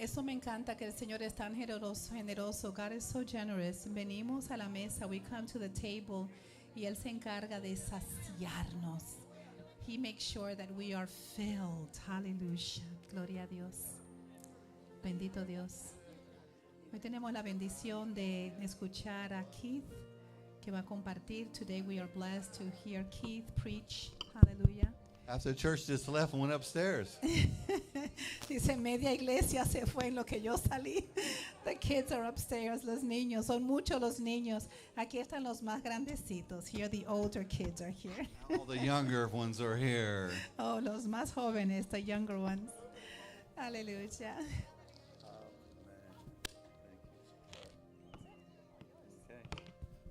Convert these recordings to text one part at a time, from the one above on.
Eso me encanta que el Señor es tan generoso. God is so generous. Venimos a la mesa, we come to the table, y Él se encarga de saciarnos. He makes sure that we are filled. Hallelujah. Gloria a Dios. Bendito Dios. Hoy tenemos la bendición de escuchar a Keith, que va a compartir. Today we are blessed to hear Keith preach. Hallelujah. After church just left and went upstairs. Dice, media iglesia se fue en lo que yo salí. The kids are upstairs. Los niños, son muchos los niños. Aquí están los más grandecitos. Here the older kids are here. All the younger ones are here. Oh, los más jóvenes, the younger ones. Aleluya.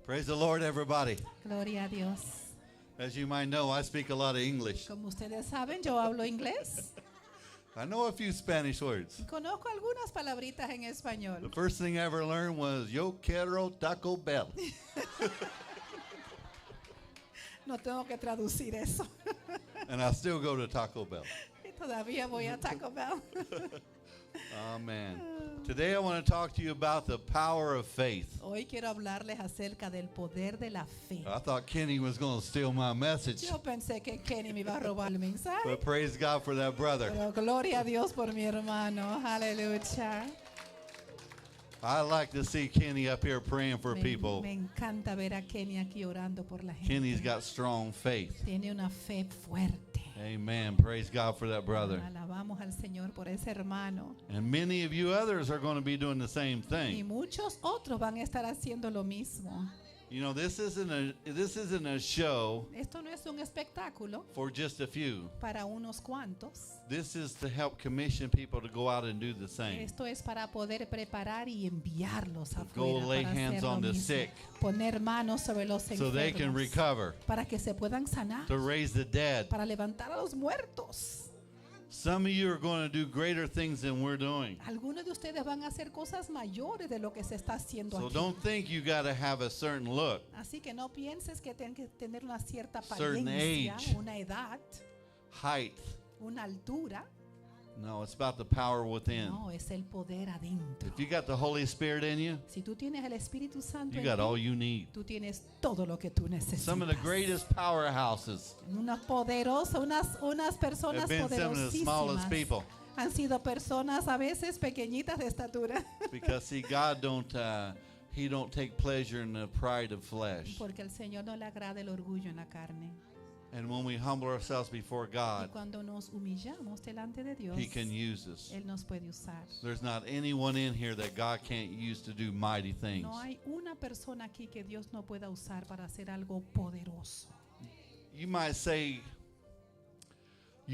Praise the Lord, everybody. Gloria a Dios. As you might know, I speak a lot of English. Como ustedes saben, yo hablo inglés. I know a few Spanish words. Conozco algunas palabritas en The español. first thing I ever learned was Yo quiero Taco Bell. No tengo que traducir eso. And I still go to Taco Bell. Y todavía voy a Taco Bell. Amen. Today I want to talk to you about the power of faith. Hoy quiero hablarles acerca del poder de la fe. I thought Kenny was going to steal my message, Yo pensé que Kenny me iba a robar el mensaje. but praise God for that brother. Pero gloria a Dios por mi hermano. Aleluya. I like to see Kenny up here praying for people. Me encanta ver a Kenny aquí orando por la gente. Kenny's got strong faith. Tiene una fe fuerte. Amen. Praise God for that brother. Alabamos al Señor por ese hermano. And many of you others are going to be doing the same Y thing. muchos otros van a estar haciendo lo mismo. You know, this isn't a show Esto no es un espectáculo for just a few. para unos cuantos. This is to help commission people to go out and do the same. Esto es para poder preparar y enviarlos Go afuera lay para hands hacer lo on the mismo. sick Poner manos sobre los so they can enfermos recover, para que se puedan sanar, to raise the dead. para levantar a los muertos. Some of you are going to do greater things than we're doing. Algunos de ustedes van a hacer cosas mayores de lo que se está haciendo So aquí. don't think you got to have a certain look, Así que no pienses que tienen que tener una cierta Certain apariencia, age. una edad, height. una altura. No, it's about the power within. No, es el poder adentro. If you got the Holy Spirit in you, Si tú tienes el Espíritu Santo you en got ti, all you need. tú tienes todo lo que tú necesitas. Some of the greatest powerhouses Unas poderosas, unas personas have been some of the smallest poderosísimas. people. Han sido personas a veces pequeñitas de estatura. Because see, God He don't take pleasure in the pride of flesh. Porque al Señor no le agrada el orgullo en la carne. And when we humble ourselves before Y God, cuando nos humillamos delante de Dios, He can use us. Él nos puede usar. There's not anyone in here that God can't use to do mighty things. No hay una persona aquí que Dios no pueda usar para hacer algo poderoso. You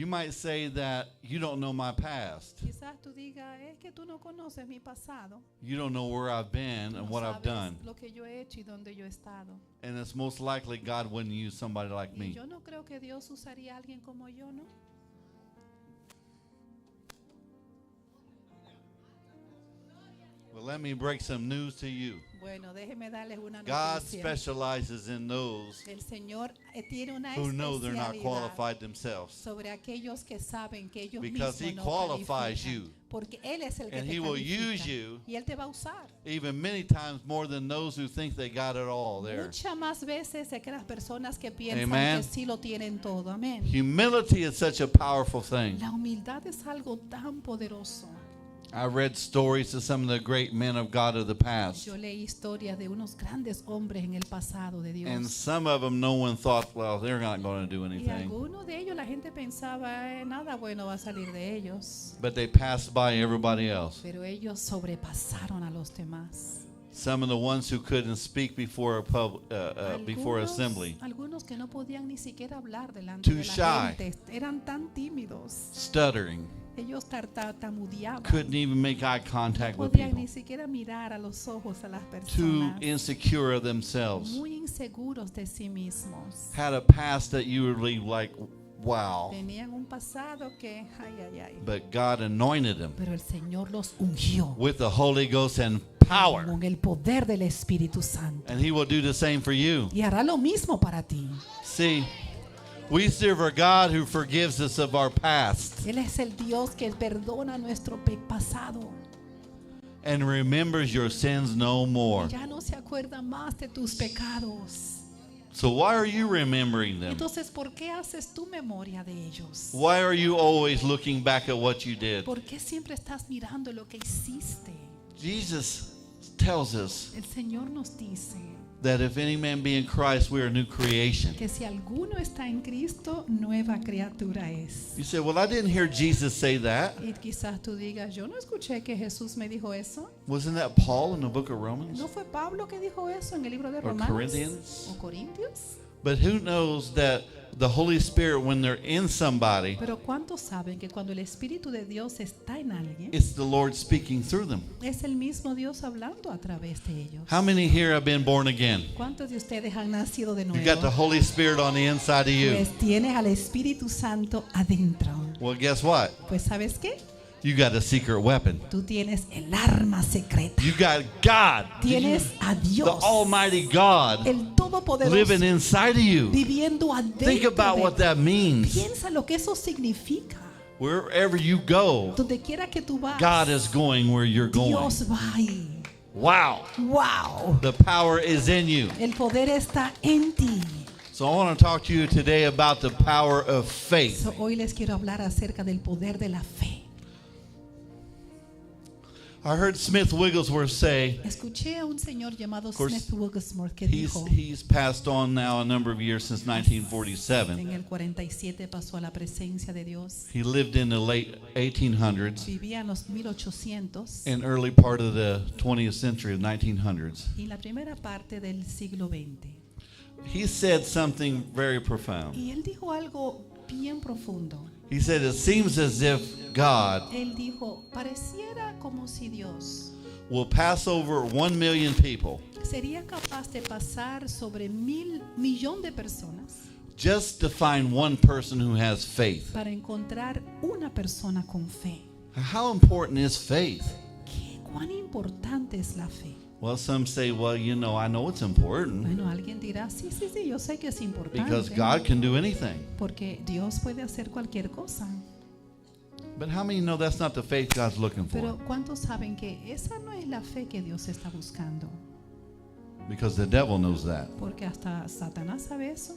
might say that you don't know my past. Quizás tú digas, es que tú no conoces mi pasado. You don't know where I've been Tú and no what I've sabes done. lo que yo he hecho y dónde yo he estado. And it's most likely God wouldn't use somebody like Y me. yo no creo que Dios usaría a alguien como yo, ¿no? Well, let me break some news to you. Bueno, déjeme darles una God noticia. specializes in those El Señor tiene una who know they're not especialidad qualified themselves. sobre aquellos que saben que ellos Because He mismos no qualifies califican. you. Porque Él es el que And te He will califica. use you Y Él te va a usar. even many times more than those who think they got it all there. Muchas más veces de que las personas que piensan Amen. que sí lo tienen todo. Amén. Humility is such a powerful thing. La humildad es algo tan poderoso. I read stories of some of the great men of God of the past. Yo leí historias de unos grandes hombres en el pasado de Dios. And some of them, no one thought, well, they're not going to do Y anything. algunos de ellos la gente pensaba, nada bueno va a salir de ellos. But they passed by everybody else. Pero ellos sobrepasaron a los demás. Some of the ones who couldn't speak before before assembly, Algunos que no podían ni siquiera hablar delante Too de la shy. gente, eran tan tímidos. stuttering, Ellos tartamudeaban. couldn't even make eye No contact with podían people, ni siquiera mirar a los ojos a las too personas. insecure of themselves, Muy inseguros de sí mismos. had a past that you would leave like, wow. Tenían un pasado que, ay, ay, ay. But God anointed them Pero el Señor los ungió with the Holy Ghost and power. con el poder del Espíritu Santo. And He will do the same for you. Y hará lo mismo para ti. See, we serve a God who forgives us of our past. Él es el Dios que perdona nuestro pasado. and remembers your sins no more. Ya no se acuerda más de tus pecados. So why are you remembering them? Entonces, ¿por qué haces tu memoria de ellos? Why are you always looking back at what you did? ¿Por qué siempre estás mirando lo que hiciste? Jesus tells us El Señor nos dice that if any man be in Christ, we are a new creation. que si alguno está en Cristo, nueva criatura es. You say, well, I didn't hear Jesus say that. Y quizás tú digas, yo no escuché que Jesús me dijo eso. Wasn't that Paul in the book of Romans? ¿No fue Pablo que dijo eso en el libro de Or Romanos? Corinthians? ¿O Corintios? But who knows that the Holy Spirit, when they're in somebody, Pero ¿cuántos saben que cuando el Espíritu de Dios está en alguien, it's the Lord speaking through them? es el mismo Dios hablando a través de ellos? How many here have been born again? ¿Cuántos de ustedes han nacido de You got the nuevo? Holy Spirit on the inside of you. Pues tienes al Espíritu Santo adentro. Well, guess what? Pues ¿sabes qué? You got a secret weapon. Tú tienes el arma secreta. You got God, Tienes a the Dios, Almighty God, el Todopoderoso, living inside of you. viviendo adentro. Think about de what ti. that means. Piensa lo que eso significa. Wherever you go, Donde quiera que tú vas, God is going where you're going. Dios va ahí. Wow. Wow. The power is in you. El poder está en ti. So I want to talk to you today about the power of faith. So, hoy les quiero hablar acerca del poder de la fe. I heard Smith Wigglesworth say, Escuché a un señor llamado course, Smith Wigglesworth que he's dijo, passed on now a number of years since 1947. en el 47 pasó a la presencia de Dios. He lived in the late 1800s Vivía en los 1800 and early part of the 20th century, the 1900s. y la primera parte del siglo XX. He said something very profound. Y él dijo algo bien profundo. He said, it seems as if God Él dijo, pareciera como si Dios will pass over 1 million people sería capaz de pasar sobre 1,000,000 de personas just to find one person who has faith. para encontrar una persona con fe. How important is faith? ¿Cuán importante es la fe? Well, some say, well, you know, I know it's important Bueno, alguien dirá, sí, yo sé que es importante. because God can do anything. Porque Dios puede hacer cualquier cosa. But how many know that's not the faith God's looking Pero for? ¿cuántos saben que esa no es la fe que Dios está buscando? Because the devil knows that. Porque hasta Satanás sabe eso.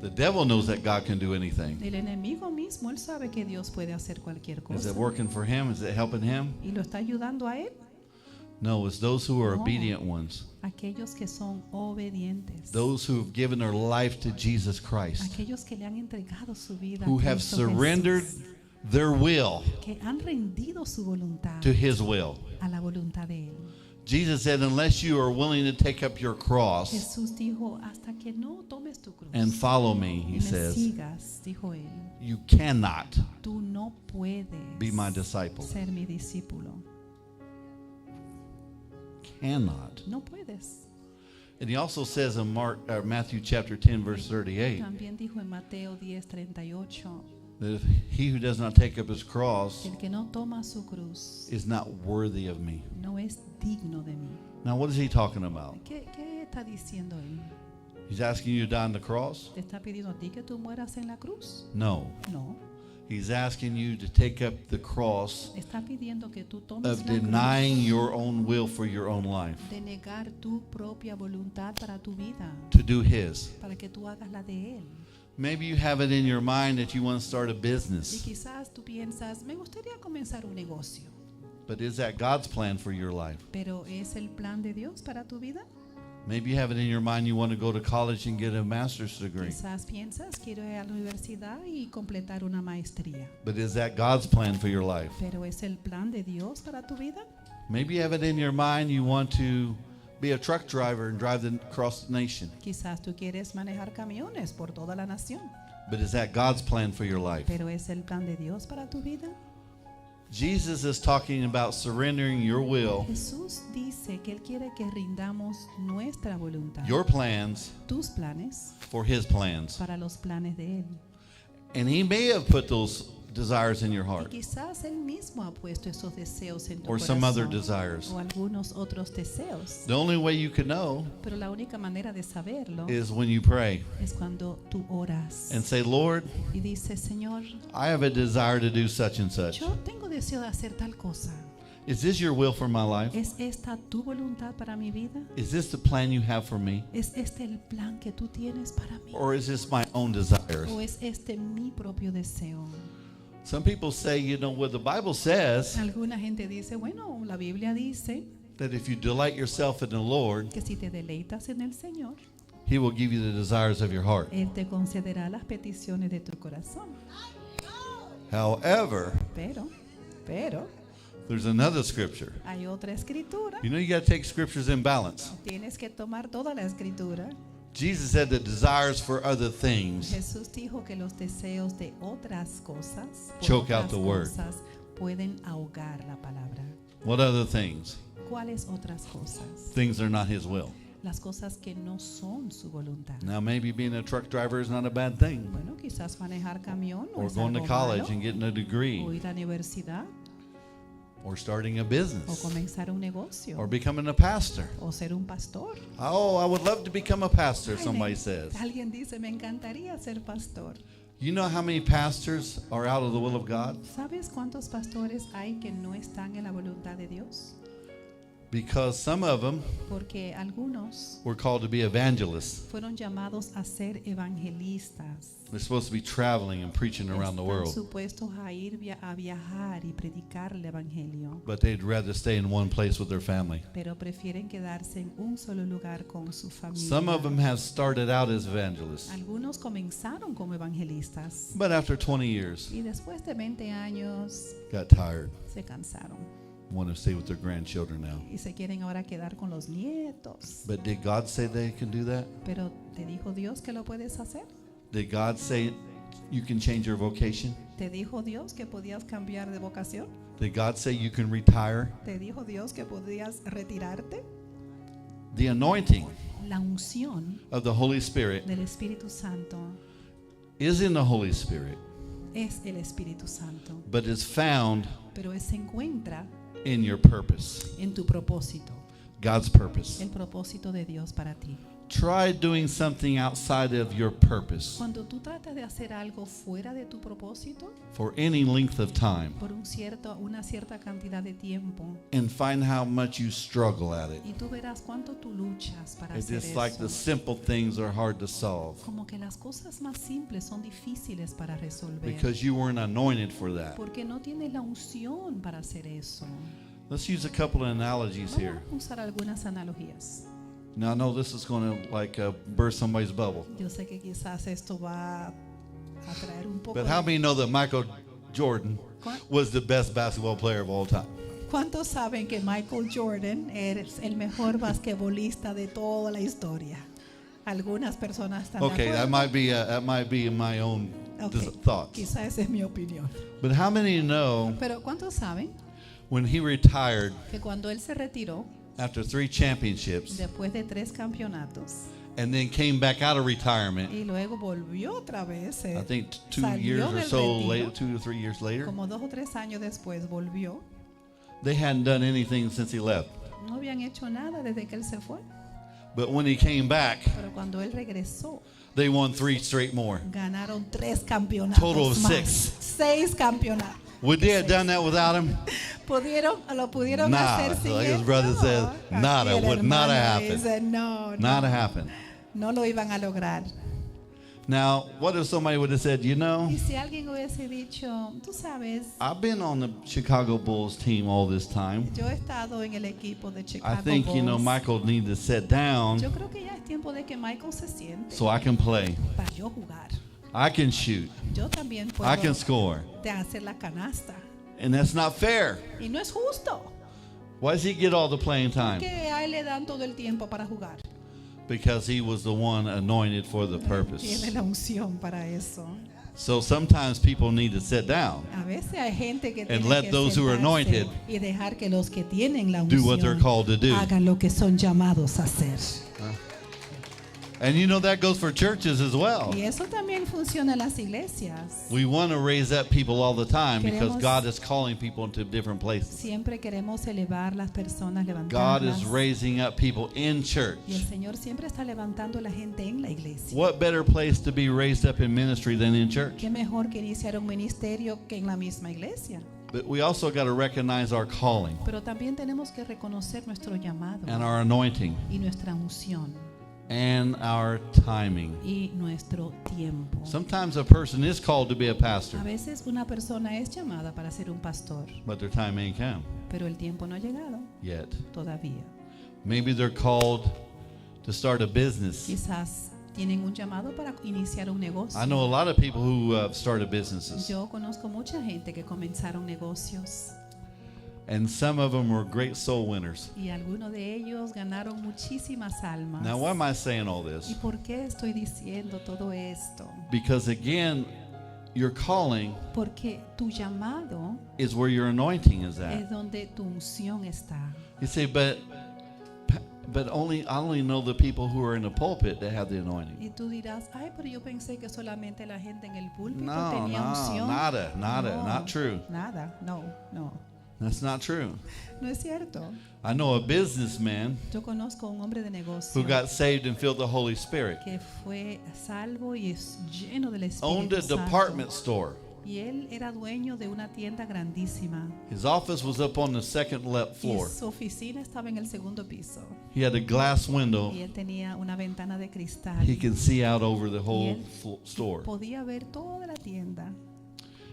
The devil knows that God can do anything. El enemigo mismo, él sabe que Dios puede hacer cualquier Is cosa. it working for him? Is it helping him? ¿Y lo está ayudando a él? No, it's those who are No. obedient ones. Aquellos que son obedientes. Those who have given their life to Jesus Christ. Aquellos que le han entregado su vida a Who have Cristo surrendered Jesús, their will que han rendido su voluntad to his will. a la voluntad de él. Jesus said, unless you are willing to take up your cross Jesús dijo, hasta que no tomes tu cruz and follow me, y he me says, sigas, dijo él, you cannot tú no puedes be my disciple. ser mi discípulo. Cannot. No puedes. And he also says in Matthew chapter 10, verse 38, También dijo en Mateo 10:38, that if he who does not take up his cross el que no toma su cruz is not worthy of me. no es digno de mí. Now, what is he talking about? ¿Qué está diciendo él? He's asking you to die on the cross? ¿Te está pidiendo a ti que tú mueras en la cruz? No. No. He's asking you to take up the cross Está pidiendo que tú tomes of la cruz denying your own will for your own life, de negar tu propia voluntad para tu vida, to do his. para que tú hagas la de él. Maybe you have it in your mind that you want to start a Y business, quizás tú piensas, me gustaría comenzar un negocio, but is that God's plan for your life? pero ¿es el plan de Dios para tu vida? Maybe you have it in your mind you want to go to college and get a master's degree, Quizás piensas, quiero ir a la universidad y completar una maestría, but is that God's plan for your life? pero ¿es el plan de Dios para tu vida? Maybe you have it in your mind you want to be a truck driver and drive across the nation, Quizás tú quieres manejar camiones por toda la nación, but is that God's plan for your life? pero ¿es el plan de Dios para tu vida? Jesus is talking about surrendering your will, Jesús dice que Él quiere que rindamos nuestra voluntad, your plans, tus planes, for his plans. para los planes de Él. And he may have put those desires in your Y heart quizás Él mismo ha puesto esos deseos en tu or some other corazón desires. o algunos otros deseos. The only way you can know Pero la única manera de saberlo is when you pray es cuando tú oras and say, Lord, y dices, Señor, I have a desire to do such and such. yo tengo deseo de hacer tal cosa. Is this your will for my life? ¿Es esta tu voluntad para mi vida? Is this the plan you have for me? ¿Es este el plan que tú tienes para mí? Or is this my own desires? ¿O es este mi propio deseo? Some people say, you know, what the Bible says, Alguna gente dice, bueno, la Biblia dice that if you delight yourself in the Lord, que si te deleitas en el Señor, He will give you the desires of your heart. Él te concederá las peticiones de tu corazón. However, Pero, there's another scripture. hay otra escritura. You know, you got to take scriptures in balance. Tienes que tomar toda la escritura. Jesus said that desires for other things Jesús dijo que los deseos de otras cosas, por Choke out otras the word. cosas, pueden ahogar la palabra. What other things? ¿Cuáles otras cosas? Things that are not His will. Las cosas que no son su voluntad. Now, maybe being a truck driver is not a bad thing, Bueno, quizás manejar camión no or es going to algo college malo, and getting a o degree, ir a la universidad, or starting a o business, comenzar un negocio, or becoming a pastor. o ser un pastor. Oh, I would love to become a pastor, Ay, somebody says. Alguien dice, me encantaría ser pastor. You know how many pastors are out of the will of God? ¿Sabes cuántos pastores hay que no están en la voluntad de Dios? Because some of them Porque algunos were called to be evangelists. fueron llamados a ser evangelistas. They're supposed to be traveling and preaching around the Están world, supuestos a ir a viajar y predicar el evangelio, but they'd rather stay in one place with their family. pero prefieren quedarse en un solo lugar con su familia. Some of them have started out as evangelists, Algunos comenzaron como evangelistas but after 20 years y después de 20 años got tired, se cansaron want to stay with their grandchildren now. y se quieren ahora quedar con los nietos. But did God say they can do that? Pero ¿te dijo Dios que lo puedes hacer? Did God say you can change your vocation? ¿Te dijo Dios que podías cambiar de vocación? Did God say you can retire? ¿Te dijo Dios que podías retirarte? The anointing La unción of the Holy Spirit del Espíritu Santo is in the Holy Spirit, es el Espíritu Santo, but is found pero se encuentra in your purpose, en tu propósito, God's purpose. el propósito de Dios para ti. Try doing something outside of your purpose Cuando tú tratas de hacer algo fuera de tu propósito, for any length of time por una cierta cantidad de tiempo, and find how much you struggle at it. y tú verás cuánto tú luchas para It's hacer just like the eso. simple things are hard to solve Como que las cosas más simples son difíciles para resolver, because you weren't anointed for that. porque no tienes la unción para hacer eso. Let's use a couple of analogies here. Vamos a usar algunas analogías. Now I know this is going to burst somebody's bubble. Yo sé que quizás esto va a traer un poco But de- how many know that Michael Jordan was the best basketball player of all time? ¿Cuántos saben que Michael Jordan es el mejor basquetbolista de toda la historia? Algunas personas están Okay, de that acuerdo. might be in my own Okay, thoughts. quizá esa es mi opinión. But how many know Pero ¿cuántos saben when he retired que cuando él se retiró after 3 championships después de 3 campeonatos and then came back out of retirement, y luego volvió otra vez, I think 2 salió years or del so retiro, later, 2 to 3 years later, como 2 o 3 años después volvió, they hadn't done anything since he left. no habían hecho nada desde que él se fue, But when he came back, pero cuando él regresó they won 3 straight more. ganaron 3 campeonatos Total of más, 6. 6 campeonatos. Would they have done that without him? Lo pudieron Nada, hacer sin like his él? brother No. says, Aquí nada, el would not hermano have happened. dice, no, Not no, happen. no lo iban a lograr. Now, what if somebody would have said, you know, Y si alguien hubiese dicho, tú sabes, I've been on the Chicago Bulls team all this time. yo he estado en el equipo de I Chicago think, you know, Bulls. Michael needs to sit down Yo creo que ya es tiempo de que Michael se siente so I can play. para yo jugar. I can shoot. Yo también I can puedo score. de hacer la canasta. And that's not fair. Y no es justo Why does he get all the playing time? que a él le dan todo el tiempo para jugar. Because he was the one anointed for the Tiene purpose. la unción para eso. So sometimes people need to sit down A veces hay gente que And tiene let que those who are sentarse anointed y dejar que los que tienen la do what they're unción called to do. hagan lo que son llamados a hacer. And you know that goes for churches as well. Y eso también funciona en las iglesias. We want to raise up people all the time because Queremos- God is calling people into different places. Siempre queremos elevar las personas, God levantarlas. is raising up people in church. Y el Señor siempre está levantando a la gente en la iglesia. What better place to be raised up in ministry than in church? Qué mejor que iniciar un ministerio que en la misma iglesia. But we also got to recognize our calling Pero también tenemos que reconocer nuestro llamado and our anointing y nuestra unción and our timing. y nuestro tiempo. Sometimes a person is called to be a pastor, A veces una persona es llamada para ser un pastor, but their time ain't come pero el tiempo no ha llegado yet. todavía. Maybe they're called to start a business. Quizás tienen un llamado para iniciar un negocio. I know a lot of people who started businesses, Yo conozco mucha gente que comenzaron negocios and some of them were great soul winners. y algunos de ellos ganaron muchísimas almas. Now, why am I saying all ¿Y this? por qué estoy diciendo todo esto? Because again, your calling Porque tu llamado is where your anointing is at. es donde tu unción está. You say, but I only know the people who are in the pulpit that have the anointing. Y tú dirás, ay, pero yo pensé que solamente la gente en el púlpito No, tenía unción. nada, No, not true. Nada, no. That's not true. No es cierto. I know a businessman Yo conozco a un hombre de negocio who got saved and filled the Holy Spirit, que fue salvo y es lleno del owned Espíritu a Santo. department store. Y él era dueño de una tienda grandísima. His office was up on the second left Y floor. su oficina estaba en el segundo piso. He had a glass window. Y él tenía una ventana de cristal. He could see out over the whole él store. Podía ver toda la tienda.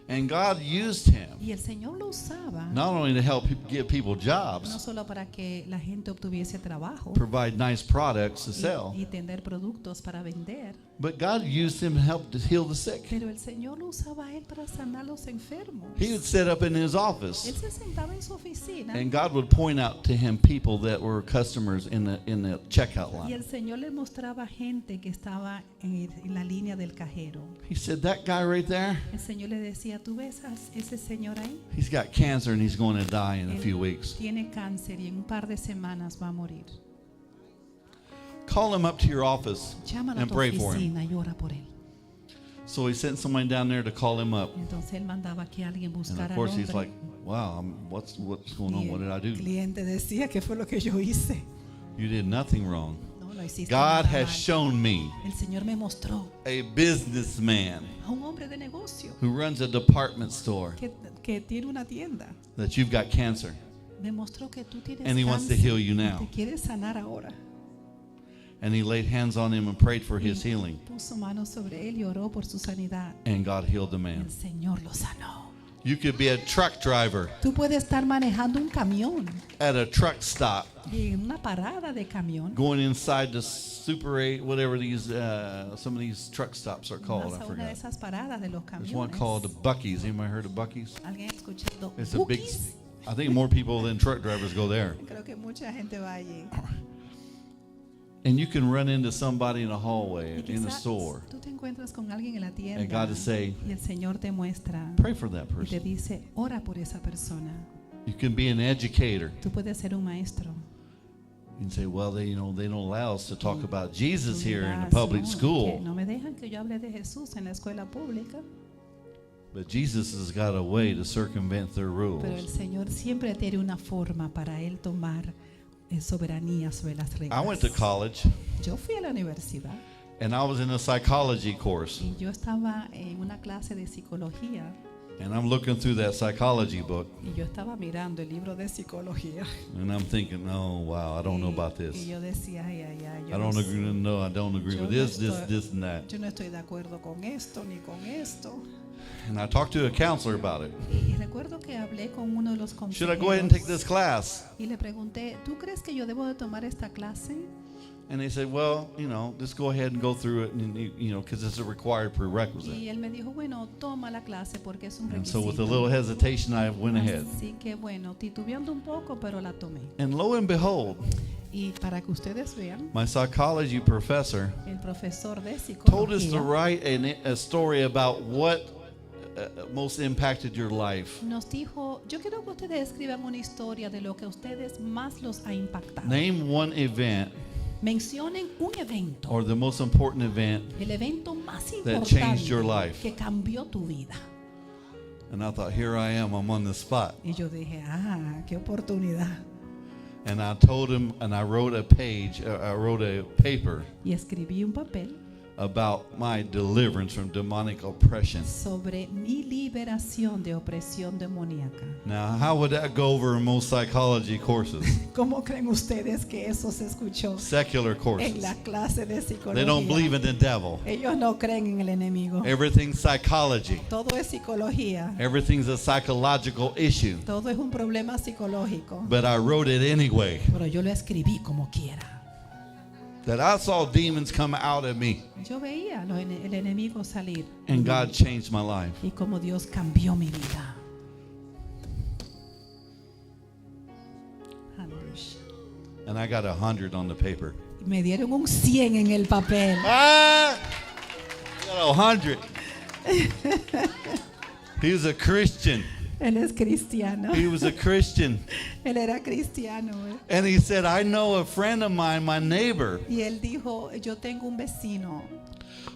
And God used him Y el Señor lo usaba not only to help give people no jobs, solo para que la gente obtuviese trabajo provide nice products to sell, y tener productos para vender, but God used him to help to heal the sick. pero el Señor lo usaba a él para sanar a los enfermos. He would sit up in his Él office, se sentaba en su oficina and God would point out to him people that were customers in the checkout y line. el Señor le mostraba gente que estaba en la línea del cajero. He said, "That guy right there, El Señor le decía, ¿tú ves a ese señor ahí? he's got cancer and he's going to die in a Él few weeks. tiene cáncer y en un par de semanas va a morir. Call him up to your office Llámalo a and tu pray for him." oficina y ora por él. So he sent someone down there to call him up. Entonces él mandaba que alguien And buscara of al course, he's hombre. like, "Wow, what's going Y on? What did I el do? cliente decía, ¿qué fue lo que yo hice? You did nothing wrong. No, no hiciste God nada has mal. shown me El Señor me mostró a businessman a un hombre de negocio who runs a department store que tiene una tienda. that you've got cancer, Me mostró que tú tienes and he wants to cáncer heal you y now." te quiere sanar ahora. And he laid hands on him and prayed for his Y healing, puso manos sobre él y oró por su sanidad. and God healed the Y man. el Señor lo sanó. You could be a truck driver Tú puedes estar manejando un camión at a truck stop, y en una parada de camión. going inside the Super 8, whatever these some of these truck stops are called. Vas I a una de forgot. esas paradas de los There's one camiones. called Bucky's. Anybody heard of Bucky's? ¿Alguien ha escuchado? It's a big. Bookies? I think more people than truck drivers go there. Creo que mucha gente va allí. And you can run into somebody in a hallway, Y in a quizás store. tú te encuentras con alguien en la And tienda God is saying, y el Señor te muestra pray for that y te person. dice, ora por esa persona. You can be an educator. Tú puedes ser un maestro. You can say, well, they don't allow us to talk about Jesus Tú here in the dirás, public "No, school. que no me dejan que yo hable de Jesús en la escuela pública. But Jesus has got a way to circumvent their Pero el rules. Señor siempre tiene una forma para Él tomar soberanía sobre las reglas. I went to college, Yo fui a la universidad and I was in a psychology course. y yo estaba en una clase de psicología And I'm looking through that psychology book, y yo estaba mirando el libro de psicología. and I'm thinking, oh, wow, I don't know about Y this. yo decía, ay, I yo don't no agree, sé. no, I don't agree Yo with no this, estoy- this, and that. Yo no estoy de acuerdo con esto ni con esto. And I talked to a counselor about it. Y recuerdo que hablé con uno de los Should I go ahead and take consejeros this class? y le pregunté, ¿tú crees que yo debo de tomar esta clase? And they said, well, just go ahead and go through it, and because it's a required prerequisite. Y él me dijo, bueno, toma la clase porque es un And so requisito. with a little hesitation, I went ahead. Así que bueno, titubeando un poco, pero la tomé. And lo and behold, Y para que ustedes vean, my psychology professor el profesor de told us to psicología write a story about what most impacted your life. nos dijo, yo quiero que ustedes escriban una historia de lo que a ustedes más los ha impactado. Name one event mencionen un evento, or the most important event. el evento más that changed your importante life. que cambió tu vida. And I thought, here I am, I'm on the spot. Y yo dije, qué oportunidad. And I told him, and I wrote a paper Y escribí un papel about my deliverance from demonic oppression. sobre mi liberación de opresión demoníaca. Now, how would that go over in most psychology courses? ¿Cómo creen ustedes que eso se escuchó Secular en courses. la clase de They don't psicología? believe in the devil. Ellos no creen en el enemigo. Everything's psychology. Todo es psicología. Everything's a psychological issue. Todo es un problema psicológico. But I wrote it anyway. Pero yo lo escribí como quiera. That I saw demons come out of me. Yo veía el enemigo salir. And God changed my life. Y como Dios cambió mi vida. Aleluya. And I got 100 on the paper. Me dieron un 100 en el papel. I got 100. He was a Christian. Él es cristiano. He was a Christian. Él era cristiano. And he said, I know a friend of mine, my neighbor. Y él dijo, yo tengo un vecino.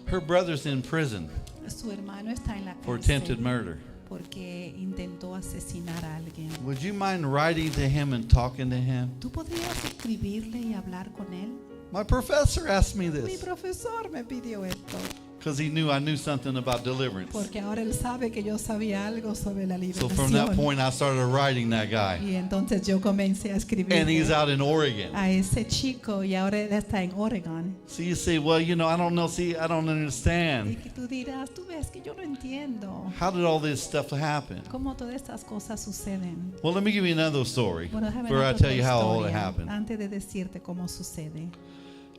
Her brother's in prison Su hermano está en la for attempted cárcel murder. porque intentó asesinar a alguien. Would you mind writing to him and talking to him? ¿Tú podrías escribirle y hablar con él? My professor asked me Mi this profesor me pidió esto because he knew I knew something about deliverance. porque ahora él sabe que yo sabía algo sobre la So from that liberación. point, I started writing that guy. Y entonces yo comencé a escribir And he's out in Oregon. a ese chico y ahora él está en Oregon. So you say, well, you know, I don't know. See, I don't Y understand. que tú dirás, tú ves que yo no entiendo How did all this stuff happen? cómo todas estas cosas suceden. Well, let me give you another story Bueno, déjame before I darte tell otra you how all it historia happened. antes de decirte cómo sucede.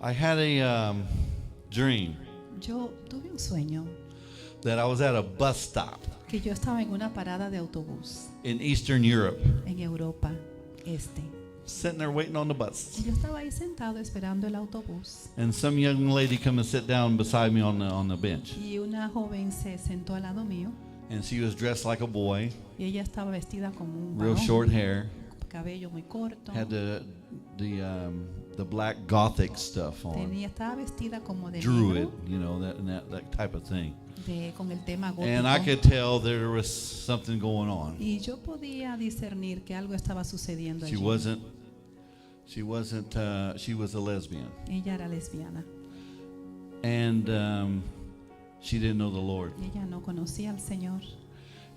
I had a dream Yo tuve un sueño that I was at a bus stop que yo estaba en una parada de autobús in Eastern Europe, en Europa Este. sitting there waiting on the bus. Y yo estaba ahí sentado esperando el autobús And some young lady come and sit down beside me on the bench. y una joven se sentó al lado mío And she was dressed like a boy, y ella estaba vestida como un real varón, short hair, cabello muy corto. had the black gothic stuff on, Estaba vestida como de druid, negro, you know, that type of thing. con el tema And I gótico. could tell there was something going on. Y yo podía discernir que algo estaba sucediendo She allí. she was a lesbian. Ella era lesbiana. And she didn't know the Lord. Y ella no conocía al Señor.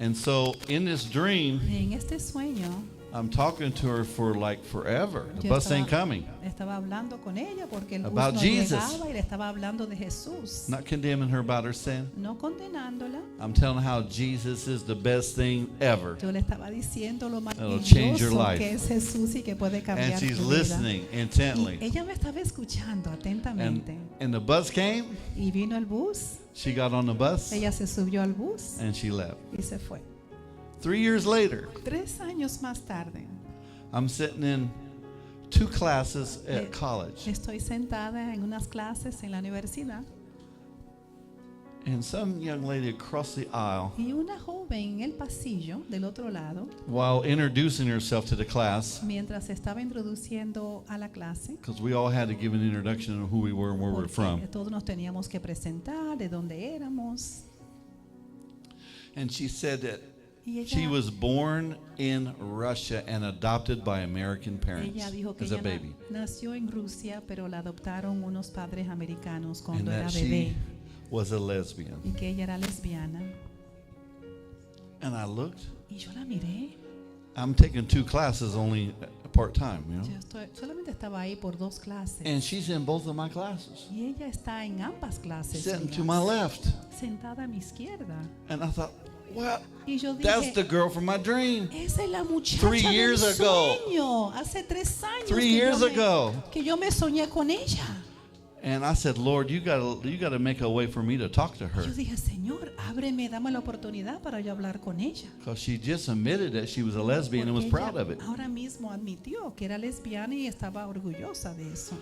And so in this dream, Y en este sueño, I'm talking to her for like forever. The yo bus ain't coming. estaba hablando con ella porque el bus About no Jesus. llegaba y le estaba hablando de Jesús. Not condemning her about her sin. No condenándola. I'm telling her how Jesus is the best thing ever. Yo le estaba diciendo lo It'll change your maravilloso life. que es Jesús y que puede And cambiar she's tu vida. listening Y intently. ella me estaba escuchando atentamente. And the bus came. Y vino el bus. She got on the bus Ella se subió al bus and she left. y se fue. 3 years later, 3 años más tarde, I'm sitting in 2 classes Eh, at college. estoy sentada en unas clases en la universidad And some young lady across the aisle, y una joven en el pasillo del otro lado, while introducing herself to the class, mientras estaba introduciendo a la clase, because we all had to give an introduction of who we were and where we were from. porque todos nos teníamos que presentar de dónde éramos. And she said that Y ella, she was born in Russia and adopted by American parents ella dijo que as a ella baby. nació en Rusia, pero la adoptaron unos padres americanos And cuando era that bebé she was a lesbian. y que ella era lesbiana. And I looked. Y yo la miré. I'm taking 2 classes only part-time, you know. Solamente estaba ahí por 2 clases. And she's in both of my classes, Y ella está en ambas clases. sitting to mías, my left. sentada a mi izquierda. And I thought, well, Y yo that's dije, the girl from my dream. esa es la muchacha 3 del years ago. sueño. Hace 3 años 3 que years yo me- ago. que yo me soñé con ella. And I said, Lord, you gotta make a way for me to talk to her. Yo dije, Señor, ábreme, dame la oportunidad para yo hablar con ella. Because she just admitted that she was a lesbian and was Porque proud ella of it. ahora mismo admitió que era lesbiana y estaba orgullosa de eso.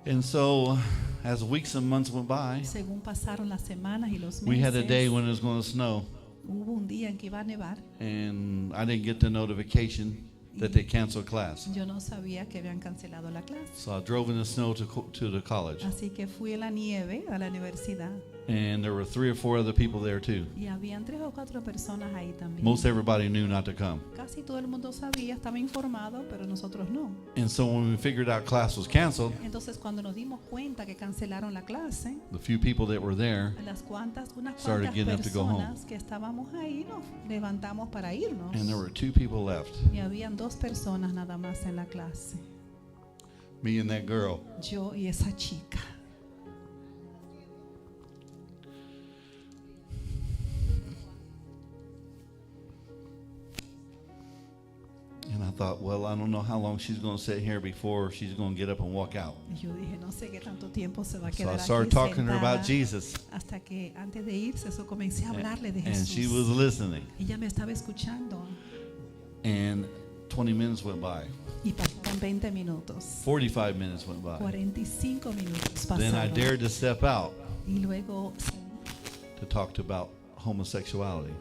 And so, as weeks and months went by, Según pasaron las semanas y los we had a meses, day when it was going to snow. hubo un día en que iba a nevar And I didn't get the notification. that they canceled class. Yo no sabía que habían cancelado la clase. So I drove in the snow to the college. Así que fui en la nieve a la universidad And there were 3 or 4 other people there too. y habían 3 o 4 personas ahí también. Most everybody knew not to come. Casi todo el mundo sabía, estaba informado, pero nosotros no. And so when we figured out class was canceled, Entonces cuando nos dimos cuenta que cancelaron la clase, the few people that were there unas started cuantas getting up to go home. personas que estábamos ahí nos levantamos para irnos. And there were 2 people left, Y habían 2 personas nada más en la clase, me and that girl. yo y esa chica. And I thought, well, I don't know how long she's going to sit here before she's going to get up and walk out. Y yo dije, no sé qué tanto tiempo se va a So quedar I aquí started talking to her sentada, about Jesus. hasta que antes de irse, eso comencé a hablarle de And she was Jesús. listening. Ella me estaba escuchando And 20 minutes went by. y pasaron 20 minutos, 45 minutes went by. 45 minutos Then I pasaron. dared to step out Y luego, to talk about homosexuality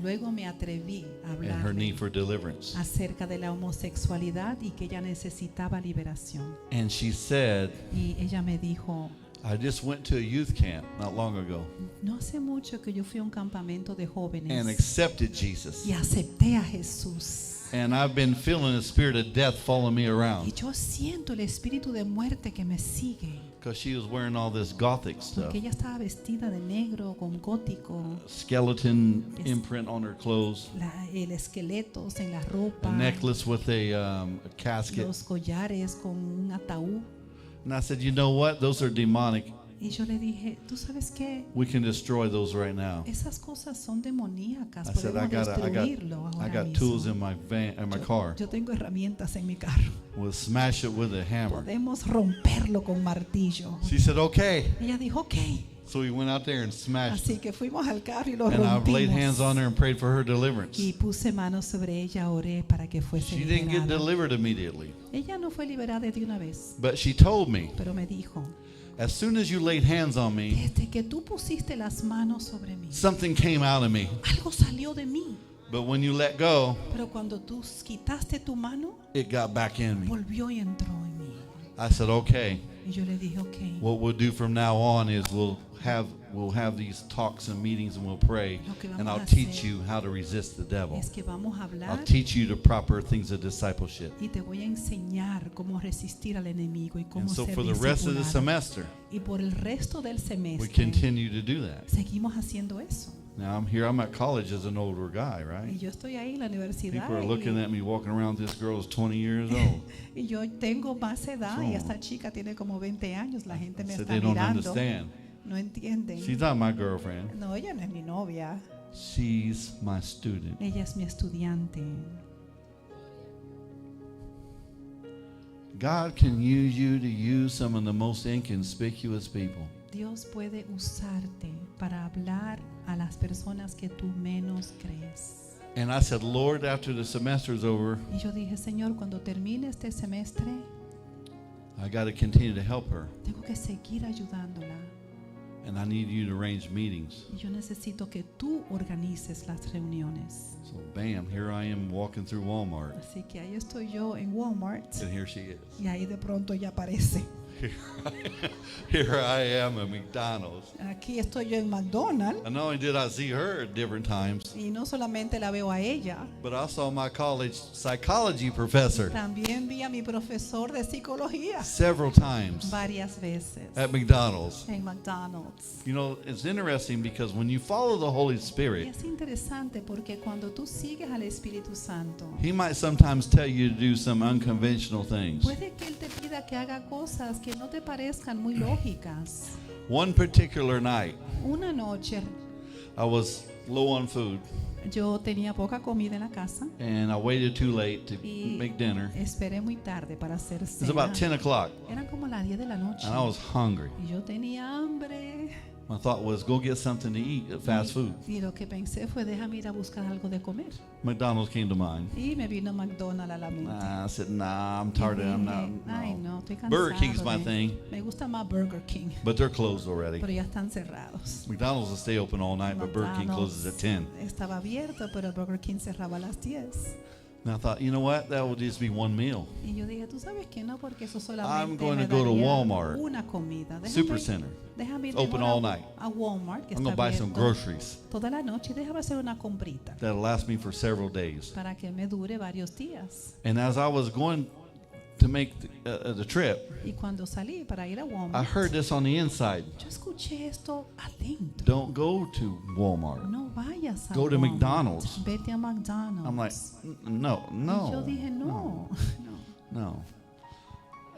luego me atreví a and her hablarle need for deliverance. acerca de la homosexualidad y que ella necesitaba liberación. And she said, Y ella me dijo, I just went to a youth camp not long ago no hace mucho que yo fui a un campamento de and jóvenes accepted Jesus. y acepté a Jesús. And I've been feeling the spirit of death following me Y around yo siento el espíritu de muerte que me sigue. because she was wearing all this gothic stuff. Porque ella estaba vestida de negro con gótico, Skeleton imprint on her clothes, el esqueleto en la a ropa, necklace with a casket. los collares con un ataúd. And I said, you know what? Those are demonic. Y yo le dije, ¿tú sabes qué? We can destroy those right now. Esas cosas son demoníacas. I said, Podemos I destruirlo got ahora tools mismo. in my van, in my car. Yo tengo herramientas en mi carro. We'll smash it with a hammer. Podemos romperlo con martillo. She said, okay. Ella dijo, ok. So we went out there and smashed Así it. que fuimos al carro y lo And I laid hands on rompimos. her and prayed for her deliverance. Y puse manos sobre ella, oré para que fuese She didn't get liberada. delivered immediately. Ella no fue liberada de una vez, But she told me, pero me dijo, as soon as you laid hands on me, desde que tú pusiste las manos sobre mí, something came out of me. algo salió de mí. But when you let go, Pero cuando tú quitaste tu mano, it got back in me. volvió y entró en mí. I said, okay. Y yo le dije, ok, What we'll do from now on is we'll have these talks and meetings and we'll pray, Lo que vamos and a I'll teach hacer you how to resist the devil. es que vamos a I'll hablar teach you the proper things of discipleship. y te voy a enseñar cómo resistir al enemigo y cómo And so ser for the rest of the discipulado. semester, Y por el resto del we semestre continue to do that. seguimos haciendo eso. Now I'm at college as an older guy, Y right? yo estoy ahí en la universidad People are looking at me walking around. This girl is 20 years old. y yo tengo más edad y So- esta chica tiene como 20 años. La gente me So está they don't mirando. understand. No entienden. She's not my girlfriend. No, ella no es mi novia. She's my student. Ella es mi estudiante. God can use you to use some of the most inconspicuous people. Dios puede usarte para hablar a las personas que tú menos crees. And I said, Lord, after the semester's over, Y yo dije, Señor, cuando termine este semestre, I got to continue to help her. tengo que seguir ayudándola. And I need you to arrange meetings. Y yo necesito que tú organices las reuniones. So, bam, here I am walking through Walmart. Así que ahí estoy yo en Walmart And here she is. y ahí de pronto ella aparece. Here I am at McDonald's. Aquí estoy yo en McDonald's And not only did I see her at different times, y no solamente la veo a ella, but I saw my college psychology professor también vi a mi profesor de psicología several times varias veces at McDonald's. en McDonald's. You know, it's interesting because when you follow the Holy Y Spirit, es interesante porque cuando tú sigues al Espíritu Santo, He might sometimes tell you to do some unconventional things. puede que Él te pida que haga cosas que no te parezcan muy lógicas. One particular night, Una noche I was low on food yo tenía poca comida en la casa and I waited too late to y make dinner. esperé muy tarde para hacer It was about cena. 10 o'clock Eran como las 10 de la noche and I was hungry. y yo tenía hambre. My thought was go get something to eat at fast food. Y lo que pensé fue, déjame ir a buscar algo de comer. McDonald's came to mind. Y me vino McDonald's a la mente. I said, nah, I'm Y tired. I'm dije, not. ay, No. no, estoy cansado. Burger King's my thing, Me gusta más Burger King, but they're closed already. pero ya están cerrados. McDonald's will stay open all night, but Burger King closes at 10. Estaba abierto, pero Burger King cerraba a las 10. And I thought, you know what? That will just be one meal. Y yo dije, tú sabes que no, porque eso I'm solamente going me to go to daría Walmart, una comida. Supercenter. Déjame ir Open mejor all night. a Walmart, que I'm está going to buy some abierto groceries toda la noche, y déjame hacer una comprita that'll last me for several days. para que me dure varios días. And as I was going to make the trip, Y cuando salí para ir a I Walmart, heard this on the inside. yo escuché esto adentro. Don't go to Walmart. No vayas a Go to Walmart. McDonald's. Vete a McDonald's. I'm like, no, Y yo dije, no. no.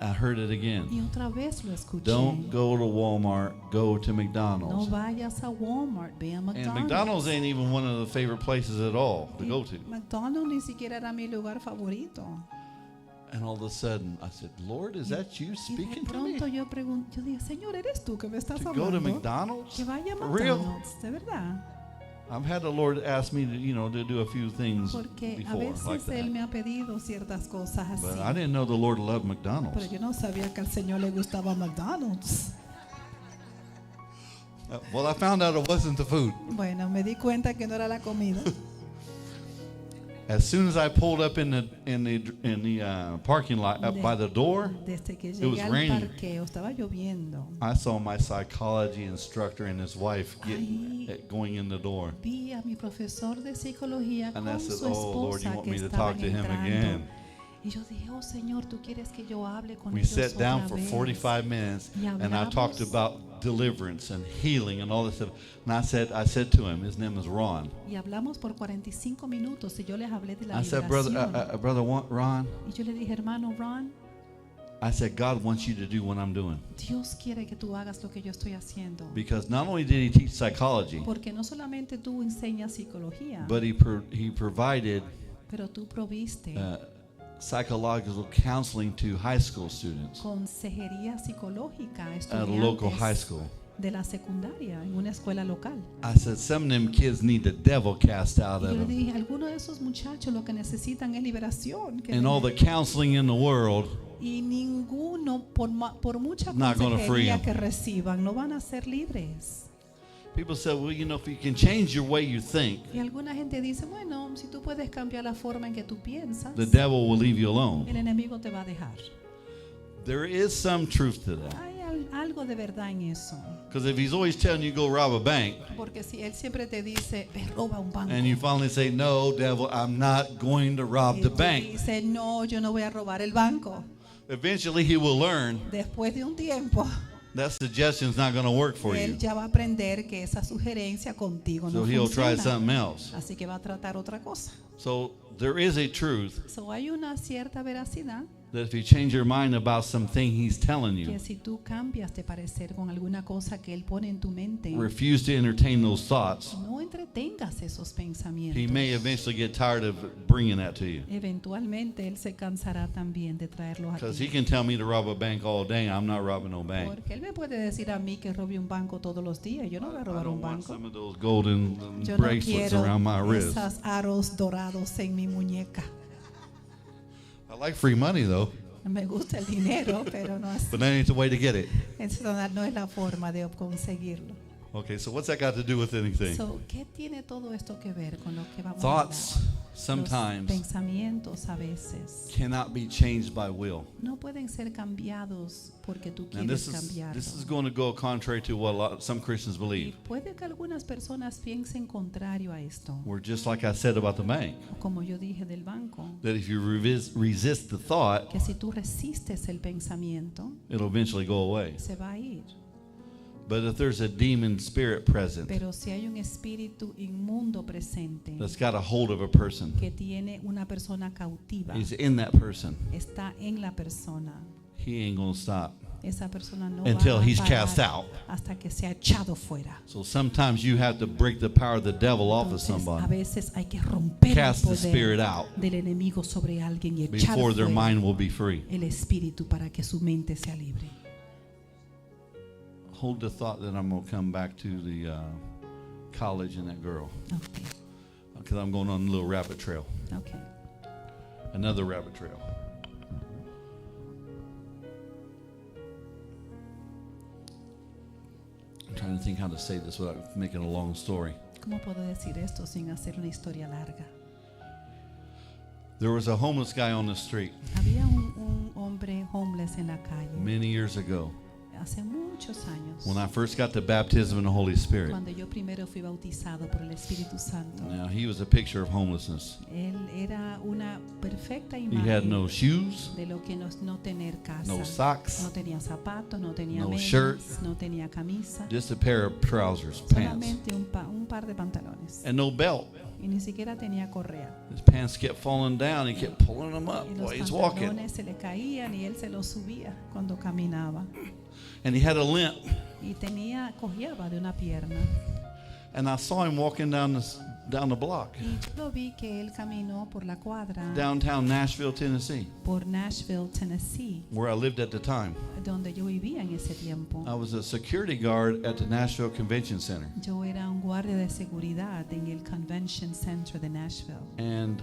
I heard it Y again. otra vez lo escuché. Don't go to Walmart. Go to No McDonald's. vayas a Walmart, ve a And McDonald's. McDonald's ain't even one of the favorite places at all to Y go to. McDonald's ni siquiera era mi lugar favorito. And all of a sudden, I said, Lord, is that you Y de speaking to me? pronto yo dije, Señor, ¿eres tú que me estás To go to hablando? McDonald's? Que vaya a For real? McDonald's, de verdad. I've had the Lord ask me to do a few things Porque a before like veces Él that. me ha pedido ciertas cosas así. But I didn't know the Lord loved Pero McDonald's. yo no sabía que al Señor le gustaba McDonald's. Well, I found out it wasn't the food. Bueno, me di cuenta que no era la comida. As soon as I pulled up in the parking lot up by the door, Desde que was llegué al raining. parqueo, estaba lloviendo. I saw my psychology instructor and his wife Ay. going in the door. Vi a mi profesor de psicología And I con said, su "Oh, Lord, you esposa want que me to estaban talk to him entrando. again?" Y yo dije, oh Señor, tú quieres que yo hable con We ellos sat down otra for vez. 45 minutes Y and I talked hablamos. about deliverance and healing and all this stuff. And I said to him, his name is Ron. Y hablamos por 45 minutos y yo les hablé de la I said, liberación. brother Ron, Y yo le dije, hermano Ron, I said, God wants you to do what I'm doing. Dios quiere que tú hagas lo que yo estoy haciendo. Because not only did he teach psychology, Porque no solamente tú enseñas psicología, but he provided pero tú proviste psychological counseling to high school students consejería psicológica a at a local high estudiantes school. de la secundaria en una escuela local. I said, some of them kids need the devil cast out Y of yo le them. dije, algunos de esos muchachos lo que necesitan es liberación. And all the counseling in the world, Y ninguno, por mucha Not gonna free consejería 'em. que reciban, no van a ser libres. people said, well, if you can change your way you think, Y alguna gente dice, bueno, si tú puedes cambiar la forma en que tú piensas, the devil will leave you alone. el enemigo te va a dejar. There is some truth to that. Hay algo de verdad en eso. Because if he's always telling you go rob a bank, Porque si él siempre te dice, ve, roba un banco. and you finally say, no, devil, I'm not going to rob Y the tú bank, dices, no, yo no voy a robar el banco. eventually he will learn Después de un tiempo, that suggestion's not going to work for él you. ya va a aprender que esa sugerencia contigo So no he'll try funciona. something else. Así que va a tratar otra cosa. So there is a truth So, hay una cierta veracidad that if you change your mind about something he's telling you, que si tú cambias de parecer con alguna cosa que él pone en tu mente, refuse to entertain those thoughts, no entretengas esos he pensamientos. may eventually get tired of bringing that to you. Eventualmente él se cansará también de traerlos a Because he ti. can tell me to rob a bank all day. I'm not robbing no bank. Porque él me puede decir a mí que robe un banco todos los días. Yo no voy a I robar don't un want banco. some of those golden Yo no bracelets quiero around my wrist. esos aros dorados en mi muñeca. I like free money though, Me gusta el dinero, pero no es, but that ain't the way to get it. esa no es la forma de conseguirlo. Okay, so what's that got to do with anything? So, ¿qué tiene todo esto que ver con lo que vamos Thoughts a hablar? Los sometimes pensamientos a veces cannot be changed by will. no pueden ser cambiados porque tú And quieres this is cambiarlo. going to go contrary to what some Christians Y believe. puede que algunas personas piensen contrario a esto, We're just like I said about the bank, como yo dije del banco, that if you resist the thought, que si tú resistes el pensamiento, it'll eventually go away. se va a ir. But if there's a demon spirit present Pero si hay un espíritu inmundo presente that's got a hold of a person, que tiene una persona cautiva, is in that person, está en la persona, he ain't going to stop esa persona no until va a he's parar cast out. hasta que sea echado fuera. So sometimes you have to break the power of the devil off of Entonces, a somebody, veces hay que romper cast el the spirit poder out del enemigo sobre alguien y echar before their fuera mind will be free. el espíritu para que su mente sea libre. Hold the thought that I'm going to come back to the college and that girl, Okay, because I'm going on a little rabbit trail, okay. another rabbit trail. I'm trying to think how to say this without making a long story. ¿Cómo puedo decir esto sin hacer una historia larga? There was a homeless guy on the street Había un hombre homeless en la calle many years ago hace muchos años. when I first got the baptism in the Holy Spirit. Cuando yo primero fui bautizado por el Espíritu Santo. Now, he was a picture of homelessness. Él era una perfecta He had imagen no shoes, de lo que es no tener casa. no socks, No tenía zapatos, no tenía no medias, shirt. no tenía camisa. just a pair of trousers, pants, Solamente un par de pantalones. and no belt. Y ni siquiera tenía correa. His pants kept falling down. He kept pulling them up Y while los he's walking. pantalones se le caían y él se los subía cuando caminaba. And he had a limp. Y cojeaba de una pierna. And I saw him walking down the block, Y yo lo vi que él caminó por la cuadra downtown Nashville, Tennessee, por Nashville, Tennessee, where I lived at the time. donde yo vivía en ese tiempo. I was a security guard at the Nashville Convention Center. Yo era un guardia de seguridad en el Convention Center de Nashville. And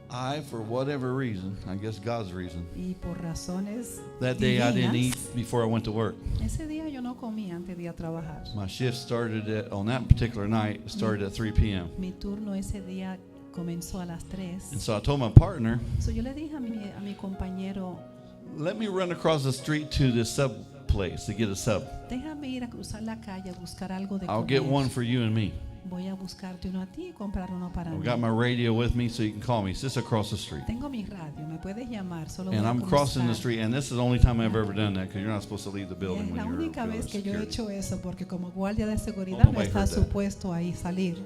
I, for whatever reason, I guess God's reason, Y por razones that day I didn't eat divinas, before I went to work. ese día yo no comí antes de ir a trabajar. My shift started on that particular night, started at 3 p.m. Mi turno ese día comenzó a las 3. And so I told my partner, So yo le dije a mi compañero, let me run across the street to the sub place to get a sub. déjame ir a cruzar la calle a buscar algo de I'll comer. get one for you and me. Voy a buscarte uno a ti y comprar uno para I've mí. got my radio with me so you can call me. It's just across the street. Tengo mi radio, me puedes llamar, solo And voy a I'm crossing the cruzar. street, and this is the only time I've ever done that because you're not supposed to leave the Y building es when la you're única vez que yo he security. hecho eso porque como guardia de seguridad Oh, no nobody está heard that. supuesto ahí salir.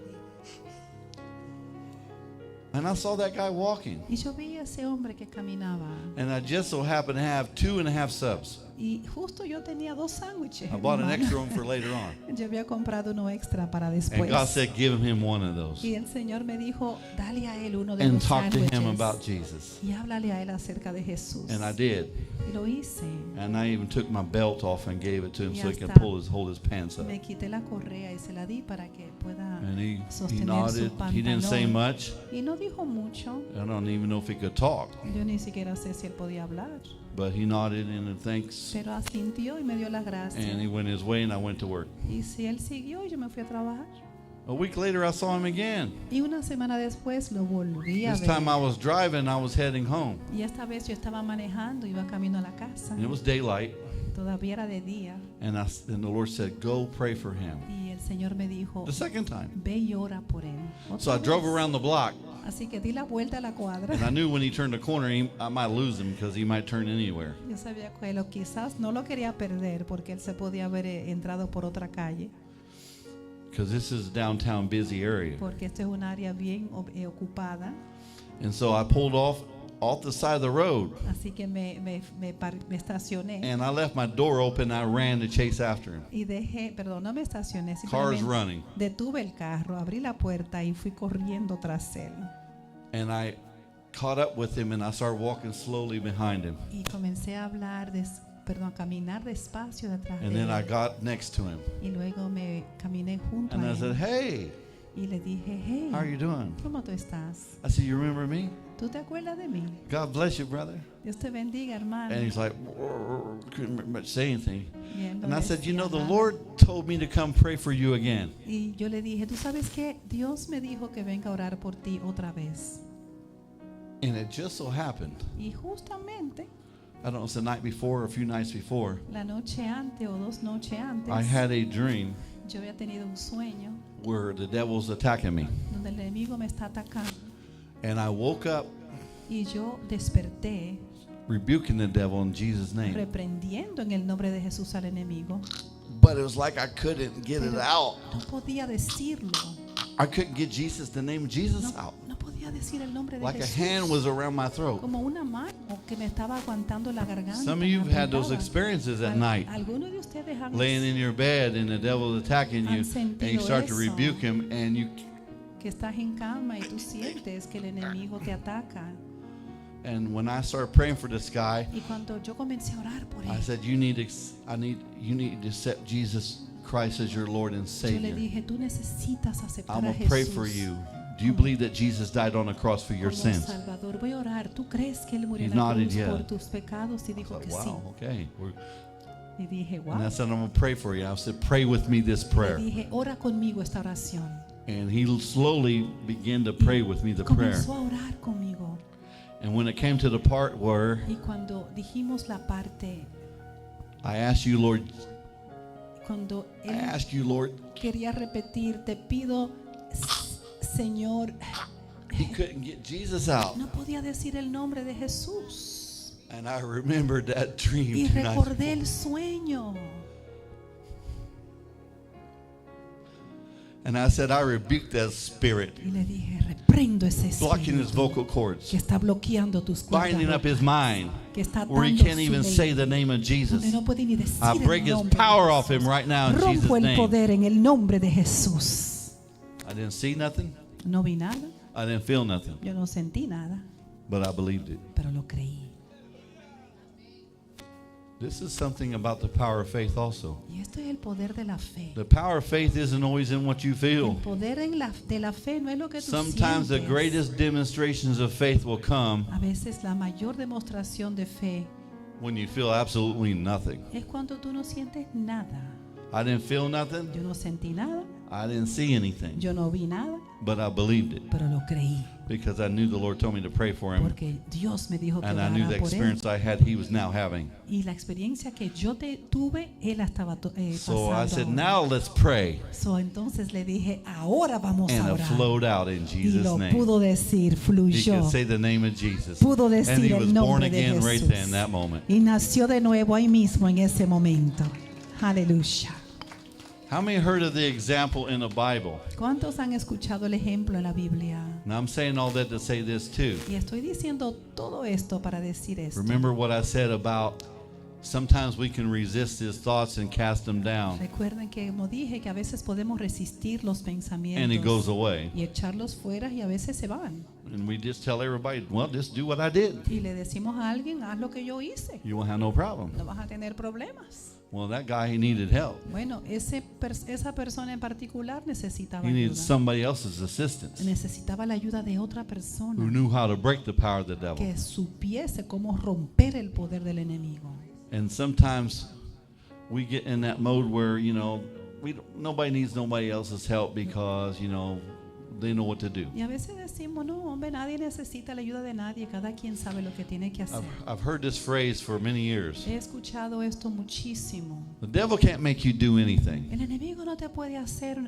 And I saw that guy walking. Y yo vi a ese hombre que caminaba And I just so happened to have 2.5 subs. y justo yo tenía 2 sándwiches. I en bought mi an mano. extra one for later on. Yo había comprado uno extra para And después. God said, give him one of those. Y el Señor me dijo, dale a él uno de And los talk to him sándwiches about Jesus. y háblale a él acerca de Jesús. And I did. Y lo hice. And I even took my belt off and gave it to him Y so he could hasta hold his pants up. Me quité la correa y se la di para que pueda And he sostener nodded. su He didn't say pantalón. much. Y no dijo mucho. I don't even know if he could talk. Yo ni siquiera sé si él podía hablar. But he nodded and thanks. Pero asintió y me dio las gracias. And he went his way and I went to work. Y si él siguió, yo me fui a trabajar. A week later, I saw him again. Y una semana después lo volví a This ver. time I was driving, I was heading home. Y esta vez yo estaba manejando, iba camino a la casa. And it was daylight. Todavía era de día. And the Lord said, go pray for him. Y el Señor me dijo, The second time. ve y ora por él. So I Otra drove vez. around the block. Así que di la vuelta a la cuadra. And I knew when he turned the corner, I might lose him because he might turn anywhere. Yo sabía que quizás no lo quería perder porque él se podía haber entrado por otra calle. Because this is a downtown busy area. Porque esto es un área bien ocupada. And so I pulled off the side of the road. Así que me estacioné. And I left my door open. I ran to chase after him. Y no me estacioné. Cars Simplemente running. detuve el carro, abrí la puerta y fui corriendo tras él. And I caught up with him and I started walking slowly behind him. Y comencé a a caminar despacio detrás And de then I él. got next to him. Y luego me caminé junto And a I él. said, hey, Y le dije, hey, how are you doing? ¿cómo tú estás? I said, you remember me? ¿Tú te acuerdas de mí? God bless you, brother. Dios te bendiga, hermano. And he's like, couldn't say anything. Y él no And I said, you decía know, the nada. Lord told me to come pray for you again. Y yo le dije, ¿tú sabes qué? Dios me dijo que venga a orar por ti otra vez. And it just so happened, Y justamente I don't know, it's the night before or a few nights before, la noche antes o 2 noches antes, I had a dream yo había tenido un sueño where the devil's attacking me. donde el enemigo me está atacando. And I woke up Y yo desperté rebuking the devil in Jesus' name. reprendiendo en el nombre de Jesús al enemigo. But it was like I couldn't get it out. No podía decirlo. I couldn't get the name of Jesus out. No podía decir el nombre de Like a Jesús. hand was around my throat. Como una mano que me estaba aguantando la garganta. Some of you have had those me apretaba. experiences at night, Algunos de ustedes han laying in your bed and the devil is attacking you, and you start to rebuke him, and you. que estás en cama y tú sientes que el enemigo te ataca. And when I started praying for this guy, Y cuando yo comencé a orar por I él, said, you need to accept Jesus Christ as your Lord and yo le Savior. dije, tú necesitas aceptar I'm a going to pray Jesús for you. Do you believe that Jesus died on the cross for your como sins? Salvador. Voy a orar. ¿Tú crees que él murió He en la nodded, cruz yeah. por tus pecados? Y I dijo thought, que sí. wow, okay. Y dije, And I wow. said, I'm going to pray for you. I said, pray with me this Le prayer. dije, ora conmigo esta oración. And he slowly began to pray with me the prayer. Comenzó a orar conmigo. And when it came to the part where Y cuando dijimos la parte, I asked you, Lord, cuando I él asked you, Lord, quería repetir, te pido, Señor, he couldn't get Jesus out. no podía decir el nombre de Jesús. And I remembered that dream Y tonight. recordé el sueño. And I said, I rebuke that spirit Y le dije, reprendo ese blocking his espíritu vocal cords, que está bloqueando tus cuerdas, binding up his mind que está where he atando can't su even mente, say the name of Jesus. donde no puede ni decir I break el his nombre de power off Jesús. him right now in Jesus' Rompo el name. poder en el nombre de Jesús. I didn't see nothing. No vi nada, I didn't feel nothing. yo no sentí nada, But I believed it. pero lo creí. This is something about the power of faith also. Y esto es el poder de la fe. The power of faith isn't always in what you El feel. poder de la fe no es lo que tú Sometimes the sientes. greatest demonstrations of faith will come A veces la mayor demostración de fe when you feel absolutely nothing. es cuando tú no sientes nada. I didn't feel nothing. Yo no sentí nada, I didn't see anything. yo no vi nada, But I believed it pero lo creí. because I knew the Lord told me to pray for him. Porque Dios me dijo que And I knew the orara por él. experience I had, he was now having. Y la experiencia que yo tuve, él la estaba So I pasando said, ahora. now let's pray. So, entonces le dije, ahora vamos And a it orar. flowed out in Y Jesus' lo name. pudo decir, He fluyó. could say the name of Jesus. Pudo And decir he el was born nombre de again right there in Jesús. that moment. Y nació de nuevo ahí mismo en ese momento. Aleluya. How many heard of the example in the Bible? ¿Cuántos han escuchado el ejemplo en la Biblia? Now I'm saying all that to say this too. Y estoy diciendo todo esto para decir esto. Remember what I said about sometimes we can resist his thoughts and cast them down, Recuerden que como dije que a veces podemos resistir los and it pensamientos goes away. y echarlos fuera y a veces se van. And we just tell everybody, well, just do what I did. Y le decimos a alguien, haz lo que yo hice. You won't have no problem. No vas a tener problemas. Well, that guy, he needed help. Bueno, esa persona en particular necesitaba He needed ayuda. somebody else's assistance Necesitaba la ayuda de otra who persona knew how to break the power of the devil. que supiese cómo romper el poder del enemigo. And sometimes we get in that mode where, you know, nobody needs nobody else's help because, you know, they know what to do. Y a veces decimos, no, hombre, nadie necesita la ayuda de nadie, cada quien sabe lo que tiene que hacer. I've heard this phrase for many years. He escuchado esto muchísimo. The devil can't make you do anything. El enemigo no te puede hacer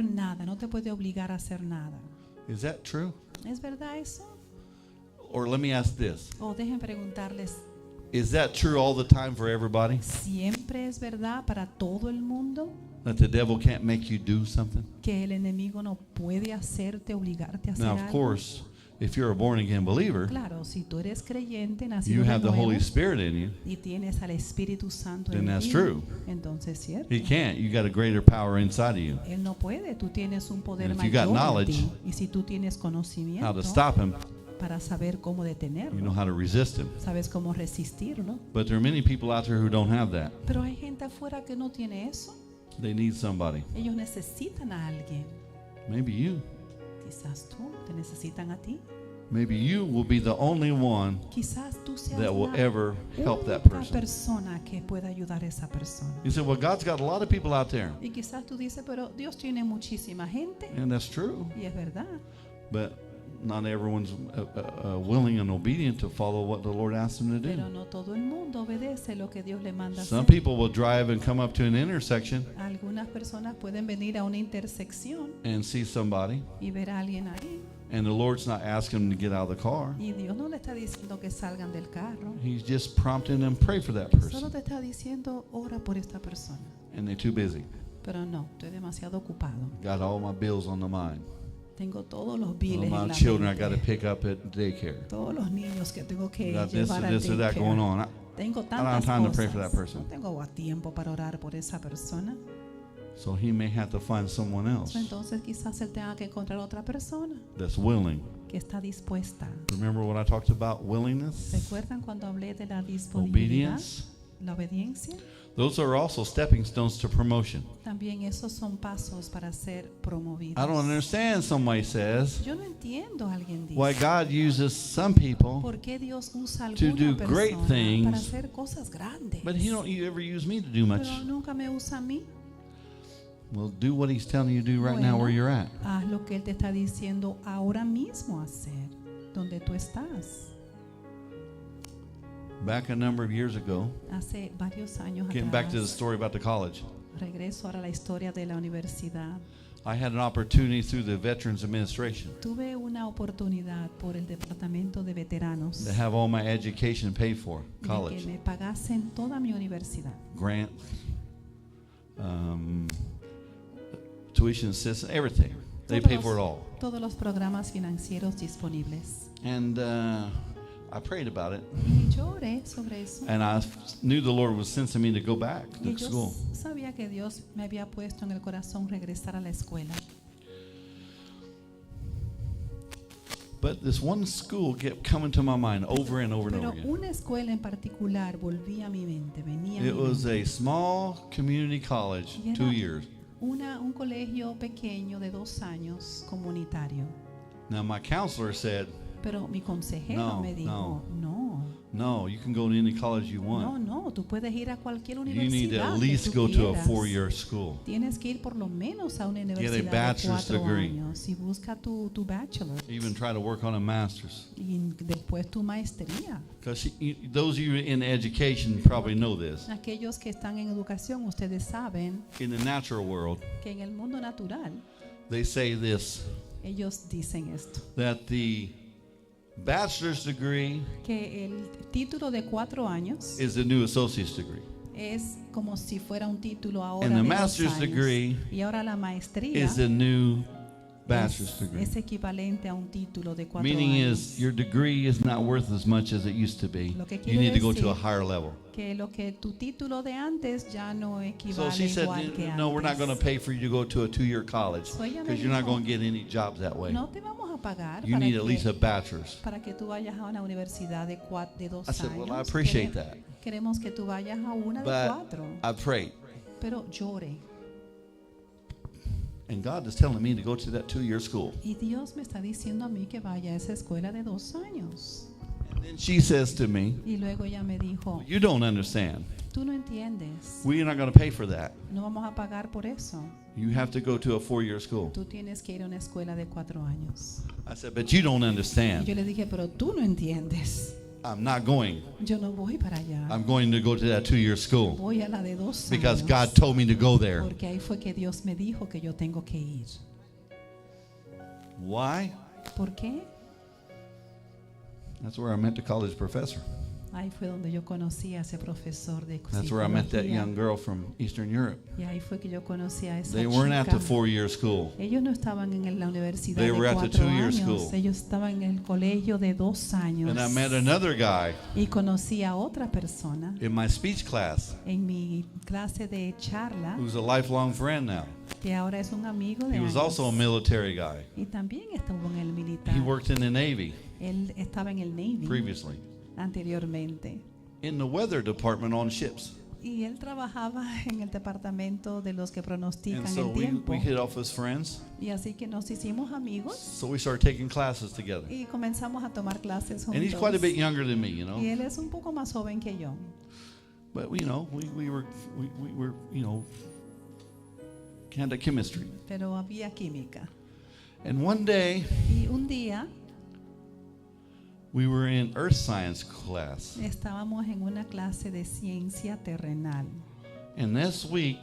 nada, no te puede obligar a hacer nada. Is that true? ¿Es verdad eso? Or let me ask this. O dejen preguntarles, Is that true all the time for everybody? ¿siempre es verdad para todo el mundo That the devil can't make you do something? que el enemigo no puede obligarte a hacer Now, of algo? course, if you're a born again believer, Claro, si tú eres creyente, you nacido de have the nuevo, Holy Spirit in you. y tienes al Espíritu Santo Then en that's ti, true. entonces es cierto. He can't. You got a greater power inside of you. Él no puede, tú tienes un poder And if you got mayor en ti. knowledge Y si tú tienes How conocimiento to stop him, para saber cómo you detenerlo, know how to resist him. sabes cómo resistirlo. But there are many people out there who don't have that. Pero hay gente afuera que no tiene eso. They need somebody. Ellos necesitan a alguien. Maybe you. Quizás tú, te necesitan a ti. Maybe you will be the only one Quizás tú seas that will la ever help that única person. persona que pueda ayudar a esa persona. You say, well, God's got a lot of people out there. Y quizás tú dices, pero Dios tiene muchísima gente. And that's true. Y es verdad. But not everyone's willing and obedient to follow what the Lord asks them to do. Pero no todo el mundo obedece lo que Dios le manda Some hacer. people will drive and come up to an intersection Algunas personas pueden venir a una intersección and see somebody, y ver a alguien ahí. and the Lord's not asking them to get out of the car. Y Dios no le está diciendo que salgan del carro. He's just prompting them, pray for that Solo person. te está diciendo, ora por esta persona. And they're too busy. Pero no, estoy demasiado ocupado. Got all my bills on the mind. Tengo todos los All biles en my la children I got to mente. pick up at daycare. Todos los niños que tengo que Got this llevar or al this or that daycare. going on. Tengo don't have tantas time to pray for that cosas. person. No tengo tiempo para orar por esa persona. So he may have to find someone else Entonces quizás él tenga que encontrar otra persona that's willing. que está dispuesta. Remember what I talked about willingness, ¿Recuerdan cuando hablé de la disponibilidad? obedience? La obediencia. Those are also stepping stones to promotion. También esos son pasos para ser promovidos. I don't understand, somebody says, Yo no entiendo, alguien dice. why God uses some people, ¿Por qué Dios usa a to alguna do great persona things, para hacer cosas grandes? but he don't ever use me to do much. Pero nunca me usa a mí. Well, do what he's telling you to do right now where you're at. Haz lo que él te está diciendo ahora mismo hacer, donde tú estás. Back a number of years ago, Hace varios años getting back to the atrás, story about the college, regreso ahora a la historia de la universidad. I had an opportunity through the Veterans Administration Tuve una oportunidad por el departamento de veteranos to have all my education paid for, de que college, me pagasen toda mi universidad. grant, tuition assistance, everything. They pay for it all. Todos los programas financieros disponibles. And I prayed about it, Y yo oré sobre eso. and I knew the Lord was sensing me to go back Y to yo school. sabía que Dios me había puesto en el corazón regresar a la escuela. But this one school kept coming to my mind over and over and Pero over again. una escuela en particular volvía a mi mente, venía a mi It was mente. a small community college, Y era 2 years. un colegio pequeño de 2 años comunitario. Now my counselor said, Pero mi consejero No, me dijo, no, you can go to any college you want. no, tú puedes ir a cualquier You need to universidad at que least tú go to a quieras. 4-year school. Tienes que ir por lo menos a una a universidad de bachelor's 4 degree. años y busca tu bachelor Even try to work on a master's. y después tu maestría. Because those of you in education probably know this. Aquellos que están en educación, ustedes saben In the natural world, que en el mundo natural they say this, ellos dicen esto, that the bachelor's degree que el título de 4 años is the new associate's degree. es como si fuera un título ahora And the de 2 master's años. degree Y ahora la maestría Is the new bachelor's degree. es equivalente a un título de 4 Meaning años. is your degree is not worth as much as it used to be. Lo que You quiere need to go to decir a higher level. Que lo que tu título de antes ya no So equivale she said, igual que no, we're not antes. going to pay for you to go to a 2-year college So ella me because you're not dijo, going to get any jobs that way. No te vamos a pagar You need at least a que, bachelor's. para que tú vayas a una universidad de 2 I said, años. well, I appreciate that. Queremos que tú vayas a una de But 4. I prayed. Pero lloré. And God is telling me to go to that 2-year school. Y Dios me está diciendo a mí que vaya a esa escuela de 2 años. And then she says to me, Y luego ella me dijo, you don't understand. tú no entiendes. We're not going to pay for that. No vamos a pagar por eso. You have to go to a 4-year school. Tú tienes que ir a una escuela de 4 años. I said, but you don't Y understand. yo le dije, pero tú no entiendes. I'm not going. Yo no voy para allá. I'm going to go to that 2-year school Voy a la de 2 because años. God told me to go there. Porque ahí fue que Dios me dijo que yo tengo que ir. Why? ¿Por qué? That's where I met the college professor. Ahí fue donde yo conocí a ese profesor de That's where I met that psicología. young girl from Eastern Europe. Y ahí fue que yo conocí a esa They weren't at the chica. 4-year school. Ellos no estaban en la universidad They de were at the 4 2-year años. school. Ellos estaban en el colegio de 2 años. And I met another guy Y conocí a otra persona in my speech class en mi clase de charla who's a lifelong friend now. que ahora es un amigo de He was años. also a military guy. Y también estuvo en el militar. He worked in the Navy Él estaba en el Navy previously, anteriormente. in the weather department on ships. Y él trabajaba en el departamento de los que pronostican And so el tiempo. we hit off as friends. Y así que nos hicimos amigos So we started taking classes together. y comenzamos a tomar clases And he's quite a juntos. bit younger than me, you Y know. él es un poco más joven que yo. But we were, you know, kind of chemistry. Pero había química. And one day Y un día we were in earth science class. estábamos en una clase de ciencia terrenal. And this week,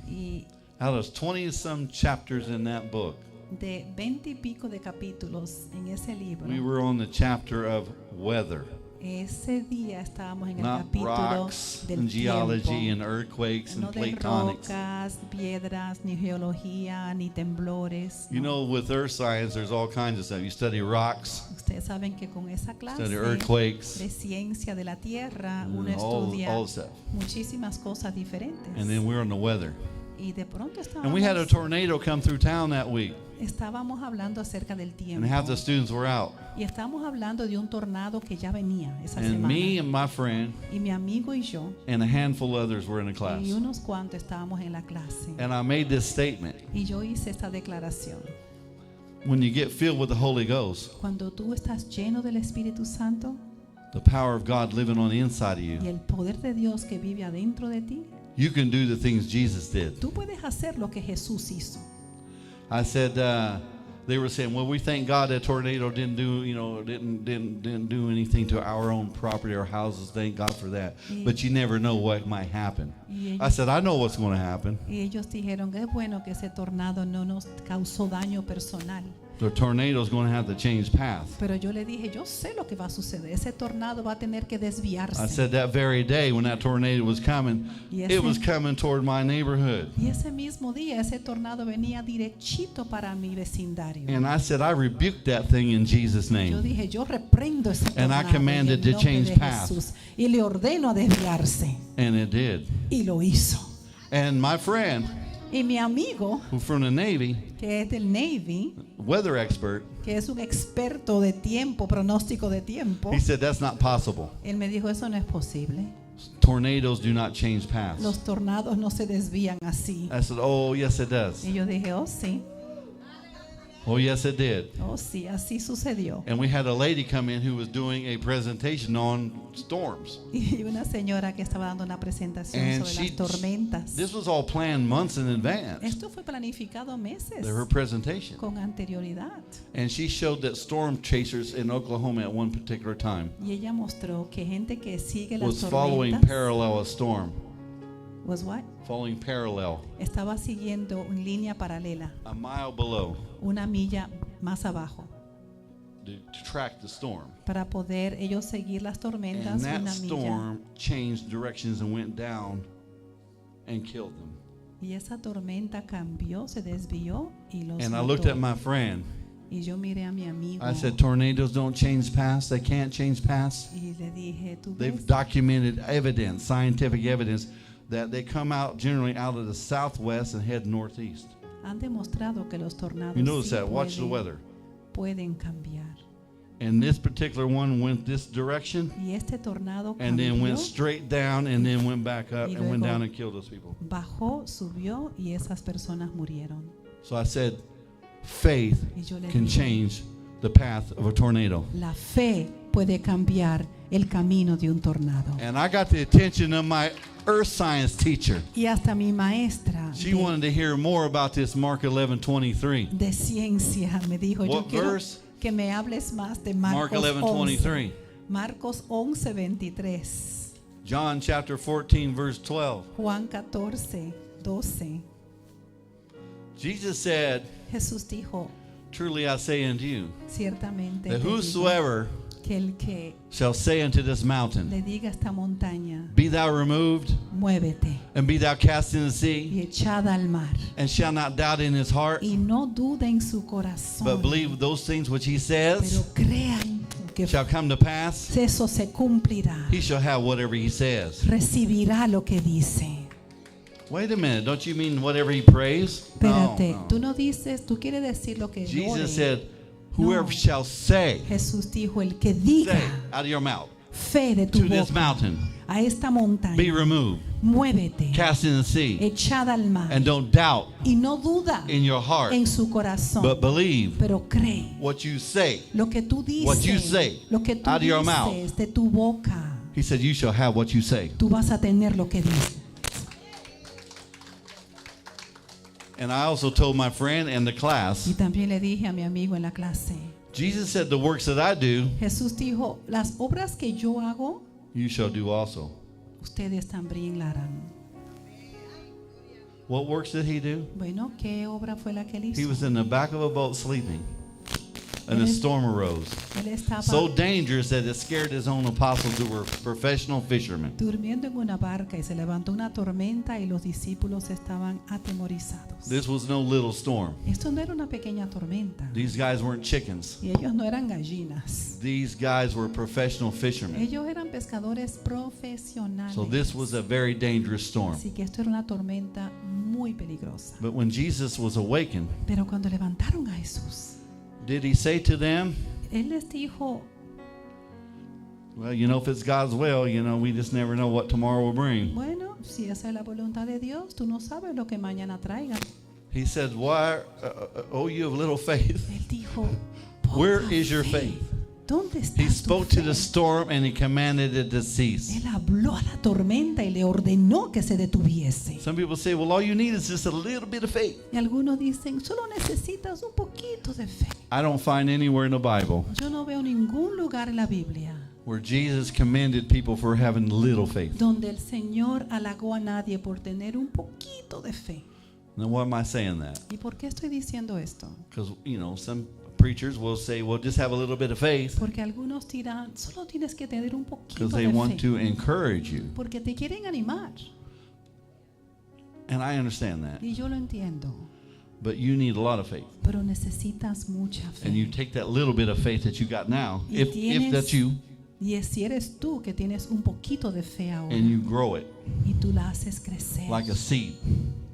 Y out of 20-some chapters in that book, de 20 y pico de capítulos en ese libro, we were on the chapter of weather. ese día estábamos en el Not capítulo rocks del and geology tiempo. and earthquakes No and de platonics. rocas, piedras, ni geología, ni temblores. You no. know, with earth science, there's all kinds of stuff. You study rocks, Ustedes saben que con esa clase study earthquakes, de ciencia de la Tierra uno and all estudia stuff. muchísimas cosas diferentes. And then we're on the weather. Y de pronto And we had a tornado come through town that week, estábamos hablando acerca del tiempo. and half the students were out. Y estábamos hablando de un tornado que ya venía esa And semana. me and my friend Y mi amigo y yo and a handful of others were in the class. y unos cuantos estábamos en la clase. And I made this statement. Y yo hice esta declaración. When you get filled with the Holy Ghost, Cuando tú estás lleno del Espíritu Santo the power of God living on the inside of y you, el poder de Dios que vive adentro de ti, You can do the things Jesus did. Tú puedes hacer lo que Jesús hizo. I said, they were saying, well, we thank God that tornado didn't do, didn't do anything to our own property or houses. Thank God for that. But you never know what might happen. I said, I know what's going to happen. Y ellos dijeron que es bueno que ese tornado no nos causó daño personal. The tornado's going to have to change path. Pero yo le dije, yo sé lo que va a suceder. Ese tornado va a tener que desviarse. I said that very day when that tornado was coming, it was coming toward my neighborhood. Y ese mismo día ese tornado venía derechito para mi vecindario. And I said, I rebuked that thing in Jesus' Yo name. dije, yo reprendo ese And I tornado commanded en el to nombre change de path. Jesús. Y le ordeno a desviarse. And it did. Y lo hizo. And my friend, Y mi amigo, who's from the Navy, que es del Navy, weather expert, que es un experto de tiempo, pronóstico de tiempo, he said, that's not possible. él me dijo, eso no es posible. Tornadoes do not change paths. Los tornados no se desvían así. I said, oh, yes, it does. Y yo dije, oh sí, Oh, yes, it did. oh sí, así sucedió. And we had a lady come in who was doing a presentation on storms. Y una señora que estaba dando una presentación And sobre las tormentas. this was all planned months in advance, Esto fue planificado meses her presentation. con anterioridad. And she showed that storm chasers in Oklahoma at one particular time Y ella mostró que gente que sigue las was following tormentas parallel a storm, was what? following parallel, Estaba siguiendo en línea paralela, a mile below una milla más abajo, to track the storm. para poder ellos seguir las And tormentas that una milla. storm changed directions and went down and killed them. Y esa tormenta cambió, se desvió y los And I mató. looked at my friend. Y yo miré a mi amigo I said, tornadoes don't change paths. They can't change paths. y le dije, ¿tú They've ves? documented evidence, scientific evidence, that they come out generally out of the southwest and head northeast. Han demostrado que los tornados You notice sí that. Watch the weather. pueden cambiar. And this particular one went this direction Y este tornado and then cambió, went straight down and then went back up Y and went luego- down and killed those people. bajó, subió y esas personas murieron. So I said, faith Y yo le can dije, change the path of a tornado. la fe puede cambiar el camino de un tornado. And I got the attention of my earth science teacher. Y hasta mi maestra She wanted to hear more about this Mark 11:23. de ciencia me dijo, yo What quiero verse? que me hables más de Mark Marcos 11:23. 11. Marcos 11:23. John chapter 14 verse 12. Juan 14:12. Jesus said, Jesús dijo, truly I say unto you, ciertamente that te digo whosoever que el que shall say unto this mountain, le diga a esta montaña, be thou removed, muévete and be thou cast in the sea, y echada al mar, and shall not doubt in his heart, y no dude en su corazón, but believe those things which he pero says crean que shall come to pass, eso se cumplirá, he shall have whatever he says. recibirá lo que dice. Wait a minute, don't you mean whatever he prays? Espérate, No. tú no dices, tú quieres decir lo que ore. Jesus said, whoever No. shall say, Jesús dijo, el que diga say out of your mouth, fe de tu to this boca mountain, a esta be montaña, removed, muévete, cast in the sea, echada al mar, and don't doubt y no duda in your heart, en su corazón, but believe pero cree what you say. lo que tú What you say dices, lo que tú out of your mouth. dices de tu boca, He said, you shall have what you say. tú vas a tener lo que dices. And I also told my friend and the Y class, también le dije a mi amigo en la clase, Jesus said, the works that I do, Jesús dijo, las obras que yo hago, you shall do also. ustedes también la harán. What works did he do? Bueno, ¿qué obra fue la que él He hizo? was in the back of a boat sleeping, and a storm arose. Él estaba So dangerous that it scared his own apostles who were professional fishermen. durmiendo en una barca y se levantó una tormenta y los discípulos estaban atemorizados. This was no little storm. Esto no era una pequeña tormenta These guys weren't chickens. y ellos no eran gallinas. These guys were professional fishermen. Ellos eran pescadores profesionales. So this was a very dangerous storm. Así que esto era una tormenta muy peligrosa. But when Jesus was awakened, Pero cuando levantaron a Jesús, did he say to them, él les dijo, well, if it's God's will, we just never know what tomorrow will bring. bueno, si esa es la voluntad de Dios, tú no sabes lo que mañana traiga. He said, why, oh, you have little faith. Él dijo, Where poca is your fe. faith? ¿Dónde está He tu spoke to fe? the storm and he commanded it to cease. Él habló a la tormenta y le ordenó que se detuviese. Some people say, well, all you need is just a little bit of faith. Y algunos dicen, solo necesitas un poquito de fe. I don't find anywhere in the Bible Yo no veo ningún lugar en la Biblia where Jesus commended people for having little faith. donde el Señor halagó a nadie por tener un poquito de fe. Now, why am I saying that? ¿Y por qué estoy diciendo esto? Because, some preachers will say, well, just have a little bit of faith Porque algunos dirán, solo tienes que tener un poquito because they de want fe. to encourage you. Porque te quieren animar. And I understand that. Y yo lo entiendo. But you need a lot of faith. Pero necesitas mucha And you fe. take that little bit of faith that you got now, Y if that's you, y si eres tú que tienes un poquito de fe ahora and you grow it y tú la haces crecer like a seed.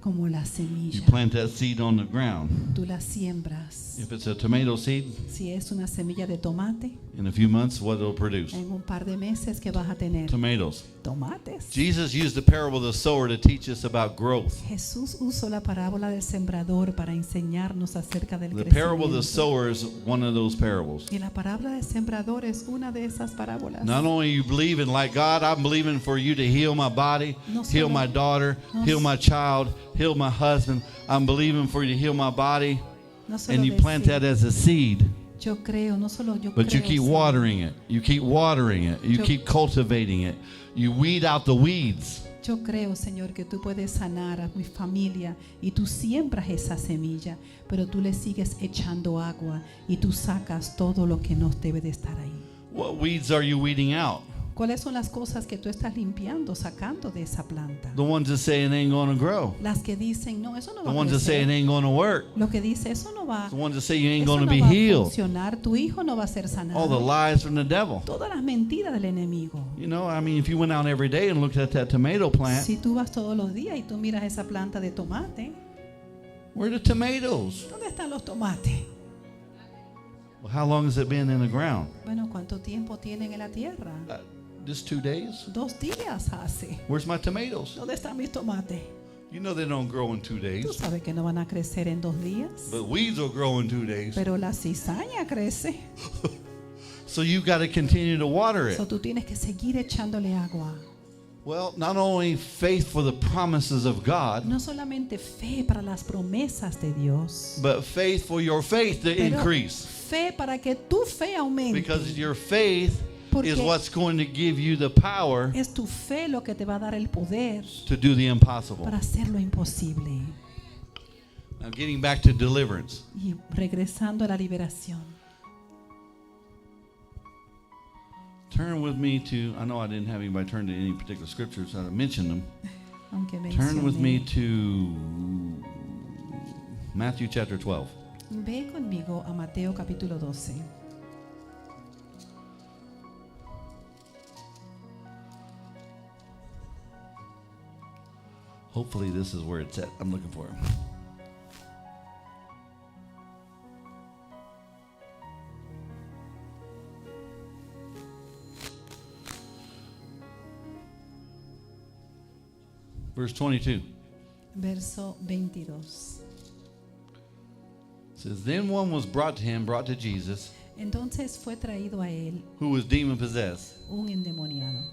como la You semilla, plant that seed on the ground. tú la siembras. If it's a tomato seed, Si es una semilla de tomate, in a few months, what it'll produce? en un par de meses que vas a tener Tomatoes. tomates. Jesus used the parable of the sower to teach us about growth. Jesús usó la parábola del sembrador para enseñarnos acerca del The parable of the crecimiento. sower is one of those parables. Y la parábola del sembrador es una de esas parábolas. Not only you believe in, like, God, I'm believing for you to heal my body, No heal solo- my daughter, no heal s- my child, heal my husband. I'm believing for you to heal my body. No solo And you plant decir, that as a seed. yo creo, no solo yo But you creo, keep Señor. watering it. You keep watering it. You Yo- keep cultivating it. You weed out the weeds. Yo creo, Señor, que tú puedes sanar a mi familia y tú siembras esa semilla, pero tú le sigues echando agua y tú sacas todo lo que no debe de estar ahí. What weeds are you weeding out? ¿Cuáles son las cosas que tú estás limpiando, sacando de esa planta? The ones that say it ain't going to grow. Las que dicen, no, eso no The va a ones that say it crecer. ain't going to work. Lo que dice, eso no va, The ones that say you ain't eso going to no be va a healed. funcionar, tu hijo no va a ser All the sanado. lies from the devil. Todas las mentiras del enemigo. You know, I mean, if you went out every day and looked at that tomato plant, Si tú vas todos los días y tú miras esa planta de tomate, where are the tomatoes? ¿dónde están los tomates? Well, how long has it been in the ground? Bueno, ¿cuánto tiempo tienen en la tierra? Just 2 days? 2 días hace. Where's my tomatoes? ¿Dónde están mis tomates? You know they don't grow in 2 Tú days. sabes que no van a crecer en 2 días, But weeds will grow in 2 days. pero la cizaña crece. So you got to continue to water So it. tú tienes que seguir echándole agua. Well, not only faith for the promises of God, No solamente fe para las promesas de Dios, but faith for your faith to pero increase. fe para que tu fe aumente. Because your faith Porque is what's going to give you the power es tu fe lo que te va a dar el poder to do the impossible. para hacer lo imposible. Now, getting back to deliverance. Y regresando a la liberación. Turn with me to, I know I didn't have anybody turn to any particular scriptures, I mentioned them. Aunque Turn with me mencioné. to Matthew chapter 12. Ve conmigo a Mateo capítulo 12. Hopefully this is where it's at. I'm looking for it. Verse 22 Verso 22. says, Then one was brought to Jesus, Entonces fue traído a él who was demon possessed. un endemoniado.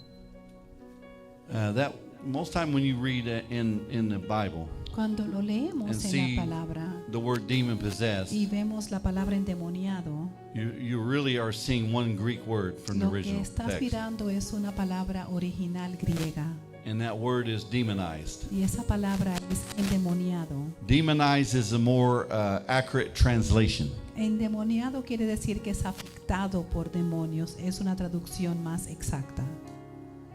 That most time when you read in the Bible, Cuando lo and leemos en see la palabra the word demon possessed, y vemos la palabra endemoniado, you really are seeing one Greek word from the lo que original estás text. mirando es una palabra original griega. And that word is demonized. Y esa palabra es endemoniado. Demonized is a more accurate translation. Endemoniado quiere decir que es afectado por demonios. Es una traducción más exacta.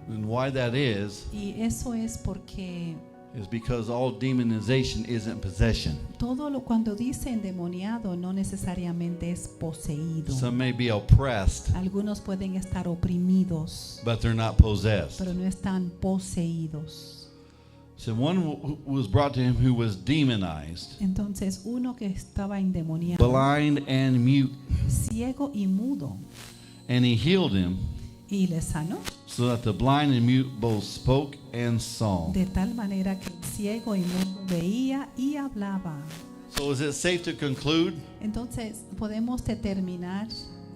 And why that is Y eso es porque because all demonization isn't possession. todo lo cuando dice endemoniado no necesariamente es poseído. Some may be oppressed, Algunos pueden estar oprimidos, but they're not possessed. pero no están poseídos. So one who was brought to him who was demonized, Entonces uno que estaba endemoniado, blind and mute, ciego y mudo, and he healed him, y le sanó so that the blind and mute both spoke and saw. de tal manera que el ciego y mudo veía y hablaba. So is it safe to conclude Entonces podemos determinar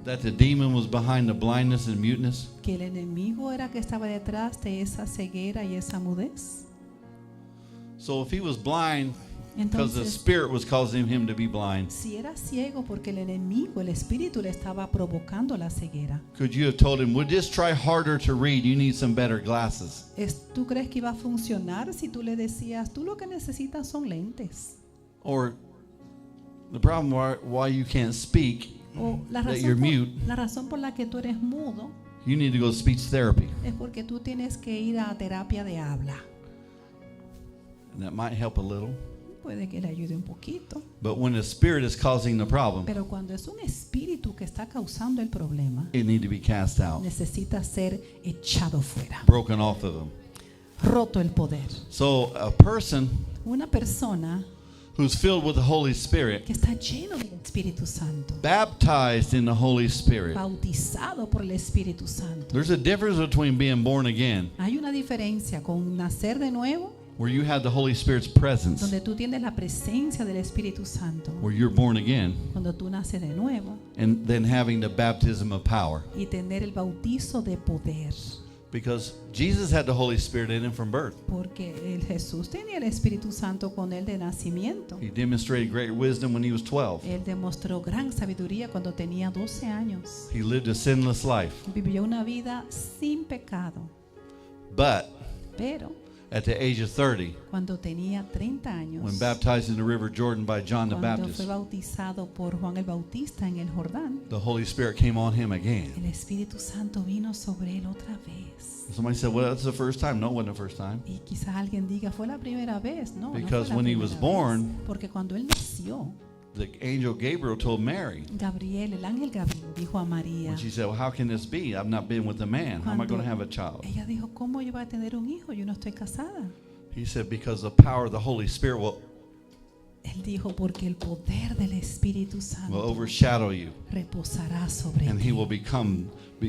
that the demon was behind the blindness and muteness? Que el enemigo era que estaba detrás de esa ceguera y esa mudez. So if he was blind because the Entonces, Spirit was causing him to be blind, si era ciego porque el enemigo, el espíritu, le estaba provocando la ceguera, could you have told him, well, just try harder to read. You need some better glasses. ¿tú crees que iba a funcionar si tú le decías, tú lo que necesitas son lentes? Or the problem why you can't speak, O that you're mute, la razón por la que tú eres mudo you need to go to speech therapy. es porque tú tienes que ir a terapia de habla. And that might help a little. Puede que le ayude un poquito. But when the Spirit is causing the problem, Pero cuando es un espíritu que está causando el problema, it needs to be cast out, necesita ser echado fuera, broken off of him. roto el poder. So a person Una persona who's filled with the Holy Spirit, que está lleno del Espíritu Santo, baptized in the Holy Spirit. bautizado por el Espíritu Santo. There's a difference between being born again, Hay una diferencia con nacer de nuevo, where you have the Holy Spirit's presence, donde tú tienes la presencia del Espíritu Santo, where you're born again, cuando tú naces de nuevo, and then having the baptism of power. y tener el bautizo de poder. Because Jesus had the Holy Spirit in him from birth. Porque el Jesús tenía el Espíritu Santo con él de nacimiento. He demonstrated great wisdom when he was 12. Él demostró gran sabiduría cuando tenía 12 años. He lived a sinless life. Vivió una vida sin pecado. But Pero at the age of 30, cuando tenía 30 años, when baptized in the river Jordan by John the cuando Baptist, fue bautizado por Juan el Bautista en el Jordán, the Holy Spirit came on him again. el Espíritu Santo vino sobre él otra vez. Somebody said, well, that's the first time. No, it wasn't the first time. Y quizás alguien diga, fue la primera vez. No, Because no fue la when he primera was vez. born, Porque cuando él nació, The angel Gabriel told Mary, Gabriel, el ángel Gabriel, dijo a María, when she said, well, how can this be? I've not been with a man. How am I going to have a child? ella dijo, ¿cómo yo voy a tener un hijo? Yo no estoy casada. He said, because the power of the Holy Spirit will Él dijo, porque el poder del Espíritu will Santo overshadow you, reposará sobre and ti. he will be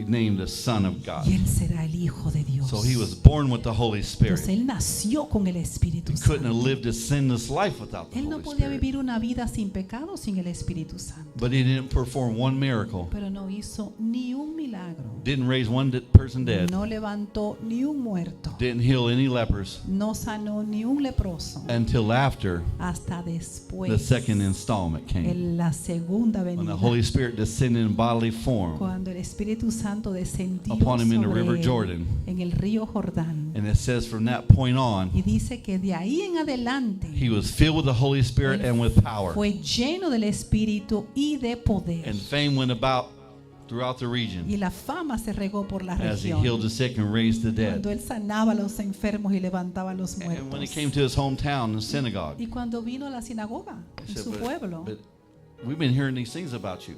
named the Son of God. Y él será el Hijo de Dios. So he was born with the Holy Entonces Spirit. él nació con el Espíritu He couldn't have Santo. lived a sinless life without the Él no Holy podía Spirit. vivir una vida sin pecado sin el Espíritu Santo. But he didn't perform one miracle, Pero no hizo ni un milagro. didn't raise one person dead, No levantó ni un muerto. didn't heal any lepers No sanó ni un leproso. until after Hasta the después. second installment came. En la segunda When venida. the Holy Spirit descended in bodily form, Cuando el Espíritu Santo descendió upon him in the sobre river él Jordan. en el río Jordán. And it says from that point on, Y dice que de ahí en adelante he was filled with the Holy Spirit él and with power. fue lleno del Espíritu y de poder. And fame went about throughout the region Y la fama se regó por la as he región. healed the sick and raised the Cuando dead. él sanaba a los enfermos y levantaba a los And when he muertos. came to his hometown, the synagogue, Y cuando vino a la sinagoga, he en said, su pueblo, but we've been hearing these things about you.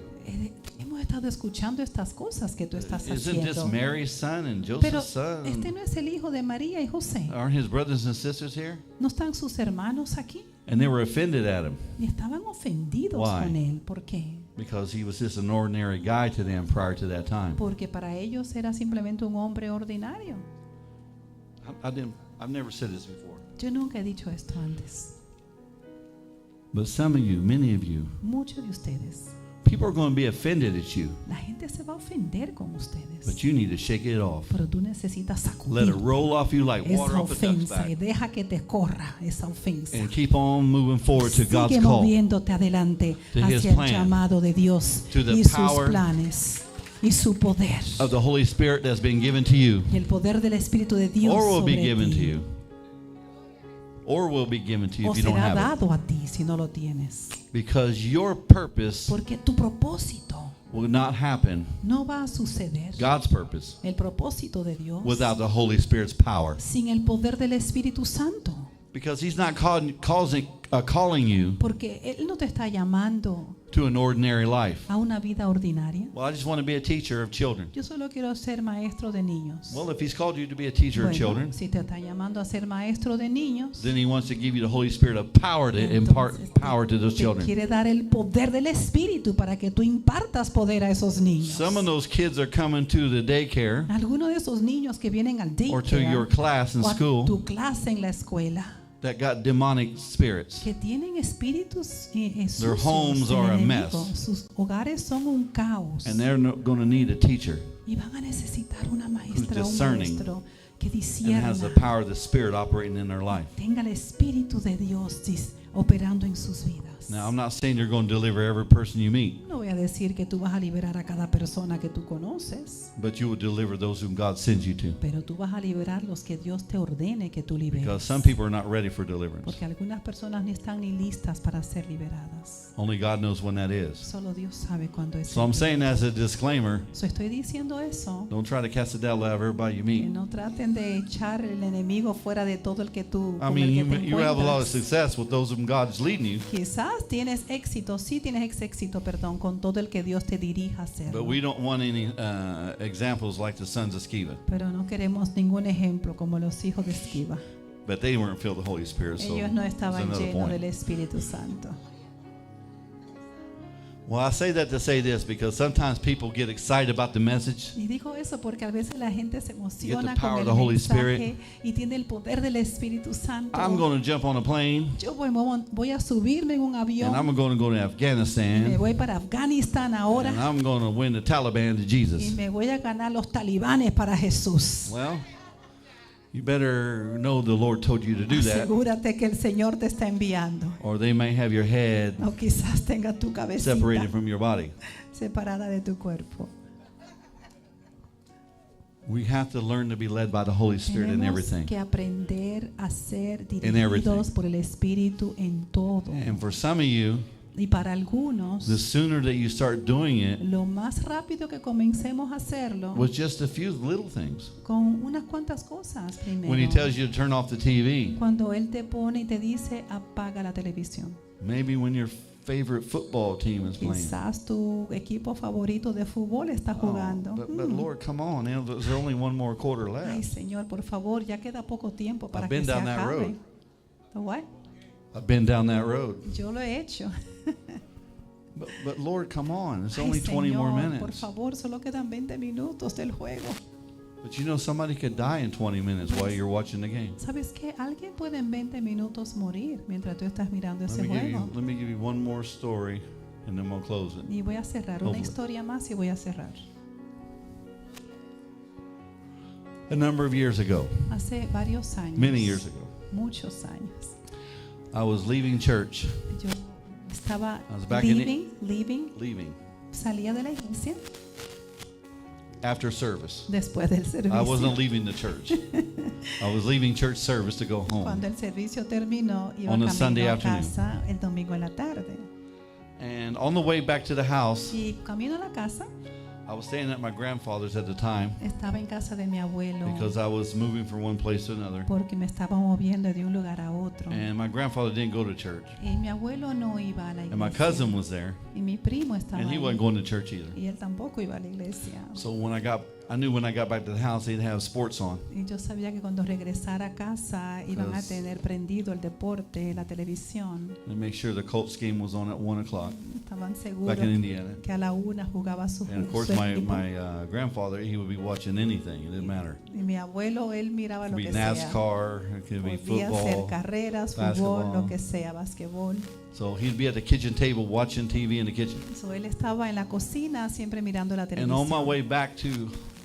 hemos estado escuchando estas cosas que tú estás Isn't this haciendo. Mary's son and Pero Joseph's son? este no es el hijo de María y José. Aren't his brothers and sisters here? ¿No están sus hermanos aquí? And they were offended at him Y estaban ofendidos Why? con él. ¿Por qué? because he was just an ordinary guy to them prior to that time. Porque para ellos era simplemente un hombre ordinario. I've never said this before. Yo nunca he dicho esto antes. But some of you, many of you, Muchos de ustedes, people are going to be offended at you, la gente se va a ofender con ustedes. but you need to shake it off. Pero tú necesitas Let it sacudir roll off you like water esa off a duck's ofensa y back. deja que te corra esa ofensa. And keep on moving forward to God's Sigue call. moviéndote adelante To his hacia el plan. llamado de Dios To the y sus power planes y su poder. Of the Holy Spirit that's been given to you, Y el poder del Espíritu de Dios or will be sobre given to ti. you, or will be given to you O if you don't será have it. dado a ti si no lo tienes. Because your purpose Porque tu propósito will not happen, no va a suceder. God's purpose, El propósito de Dios without the Holy Spirit's power. sin el poder del Espíritu Santo. Because He's not calling you Porque Él no te está llamando to an ordinary life. a una vida ordinaria. Well, I just want to be a teacher of children. Yo solo quiero ser maestro de niños. Well, if He's called you to be a teacher of Bueno, children, si te está llamando a ser maestro de niños, then He wants to give you the Holy Spirit of power to impart entonces power to those te children. quiere dar el poder del Espíritu para que tú impartas poder a esos niños. Some of those kids are coming to the daycare Algunos de esos niños que vienen al or to your daycare class in o a school, tu clase en la escuela, that got demonic spirits. que tienen espíritus Their sucios homes del are a enemigo. mess. Sus hogares son un caos. And they're going to need a teacher Y van a necesitar una maestra, un discerning maestro que and discierna, has the power of the Spirit operating in their life. tenga el Espíritu de Dios operando en sus vidas. Now, I'm not saying you're going to deliver every person you meet, No voy a decir que tú vas a liberar a cada persona que tú conoces, but you will deliver those whom God sends you to. pero tú vas a liberar los que Dios te ordene que tú Because liberes. some people are not ready for deliverance. Porque algunas personas no están ni listas para ser liberadas. Only God knows when that is. Solo Dios sabe cuándo es. So I'm saying as a disclaimer, Estoy diciendo eso. don't try to cast the devil out of everybody you Que meet. no traten de echar el enemigo fuera de todo el que tú I con mean, el que te you have a lot of encuentras. success with those whom God's leading you, Quizás tienes éxito, sí tienes éxito, perdón, con todo el que Dios te dirija a hacer. but we don't want any examples like the sons of Sceva. Pero no queremos ningún ejemplo como los hijos de Esquiva. But they weren't filled with the Holy Spirit, so Ellos no that's estaban another llenos del point. Espíritu Santo. Well, I say that to say this because sometimes people get excited about the message, Y digo eso porque a veces la gente se emociona Get the power con of el the Holy mensaje Spirit. y tiene el poder del Espíritu Santo. I'm going to jump on a plane Yo voy a subirme en un avión. and I'm going to go to Me Afghanistan voy para Afganistán ahora and I'm going to win the Taliban to y Jesus. me voy a ganar los talibanes para Jesús. Well, you better know the Lord told you to do that, Asegúrate que el Señor te está enviando. or they may have your head O quizás tenga tu cabecita separated from your body. separada de tu cuerpo. We have to learn to be led by the Holy Spirit in Tenemos everything. que aprender a ser everything. dirigidos por el Espíritu en todo. And for some of you, Y para algunos, the sooner that you start doing it lo más rápido que comencemos a hacerlo, with just a few little things. con unas cuantas cosas primero. When He tells you to turn off the TV, Cuando Él te pone y te dice, apaga la televisión. maybe when your favorite football team is playing. Quizás tu equipo favorito de fútbol está jugando. But Lord, come on, there's only one more quarter Ay, left. Señor, por favor, ya queda poco tiempo para I've que been se down that acabe. road. The what? I've been down that road. Yo lo he hecho. But Lord, come on, it's Ay, only 20 more Señor, por minutes. favor, solo quedan 20 minutos del juego. But you know, somebody could die in 20 minutes while you're watching the game. ¿Sabes qué? Alguien puede en 20 minutos morir mientras tú estás mirando ese juego. Let me give you one more story, and then we'll close it. Y voy a cerrar una Hopefully. historia más y voy a cerrar. A number of years ago, Hace varios años, many years ago, muchos años, I was leaving church, yo estaba I was back in leaving, salía de la iglesia after service. después del I wasn't servicio. leaving the church. I was leaving church service to go home. Cuando el servicio terminó, iba On a Sunday camino a afternoon. casa el domingo en la tarde. And on the way back to the house, Y camino a la casa, I was staying at my grandfather's at the time estaba en casa de mi abuelo because I was moving from one place to another. porque me estaba moviendo de un lugar a otro. And my grandfather didn't go to church. Y mi abuelo no iba a la And my iglesia. cousin was there, Y mi primo estaba and he ahí. wasn't going to church either. Y él tampoco iba a la iglesia. So I knew when I got back to the house, they'd have sports on. Y yo sabía que cuando regresara a casa iban a Because- tener prendido el deporte, la televisión. And make sure the Colts game was on at 1 o'clock Estaban back seguros in Indiana. que a la una jugaba su, And of course, su my equipo. grandfather, he would be watching anything. It didn't matter. Y mi abuelo, él miraba It lo could be que sea. NASCAR, it could be Podía ser football. carreras, basketball. fútbol, lo que sea, basquetbol. So he'd be at the kitchen table watching TV in the kitchen. So, él estaba en la cocina siempre mirando la And on my televisión. way back to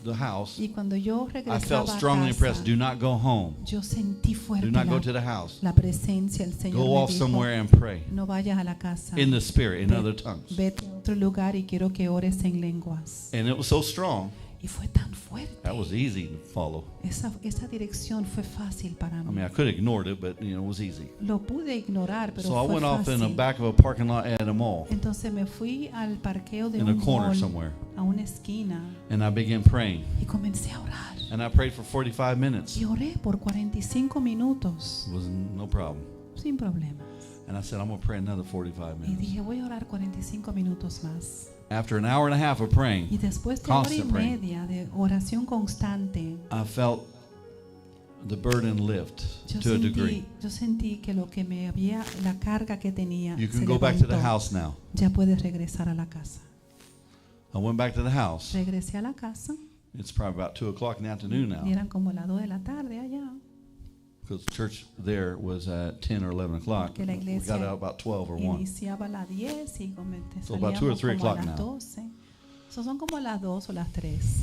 the house, Y cuando yo I regresaba felt a strongly casa, impressed. Do not go home. yo sentí fuerte Do not go la, to the house. la presencia del Señor. Go Me off dijo, somewhere and pray no vayas a la casa. in the spirit, in Ve- other tongues. Vete a otro lugar y quiero que ores en lenguas. And it was so strong, Y fue tan fuerte. that was easy to follow. Esa dirección fue fácil para I mí. mean, I could have ignored it, but it was easy. Lo pude ignorar, pero So I fue went off in the fácil. back of a parking lot at a mall, Entonces me fui al parqueo de in a un corner mall, somewhere, a una esquina, and I began praying. y comencé a orar. And I prayed for 45 minutes. Y oré por 45 minutos, It was no problem. sin problemas. And I said, I'm going to pray another 45 Y minutes. dije, voy a orar 45 minutos más. After an hour and a half of Y praying, después de hora y Constant praying. media de oración constante, I felt the burden lift to a degree. yo sentí que lo que me había, la carga que tenía, You se can go back to the levantó. house now. Ya puedes regresar a la casa. I went back to the house. Regresé a la casa It's probably about 2 o'clock in the afternoon y now. eran como las 2 de la tarde allá. because church there was at 10 or 11 o'clock. Que la We iglesia got out about 12 or 1. iniciaba a las 10 y So about 2 or salíamos 3 como a o'clock las now. 12. So son como las 2 o las 3.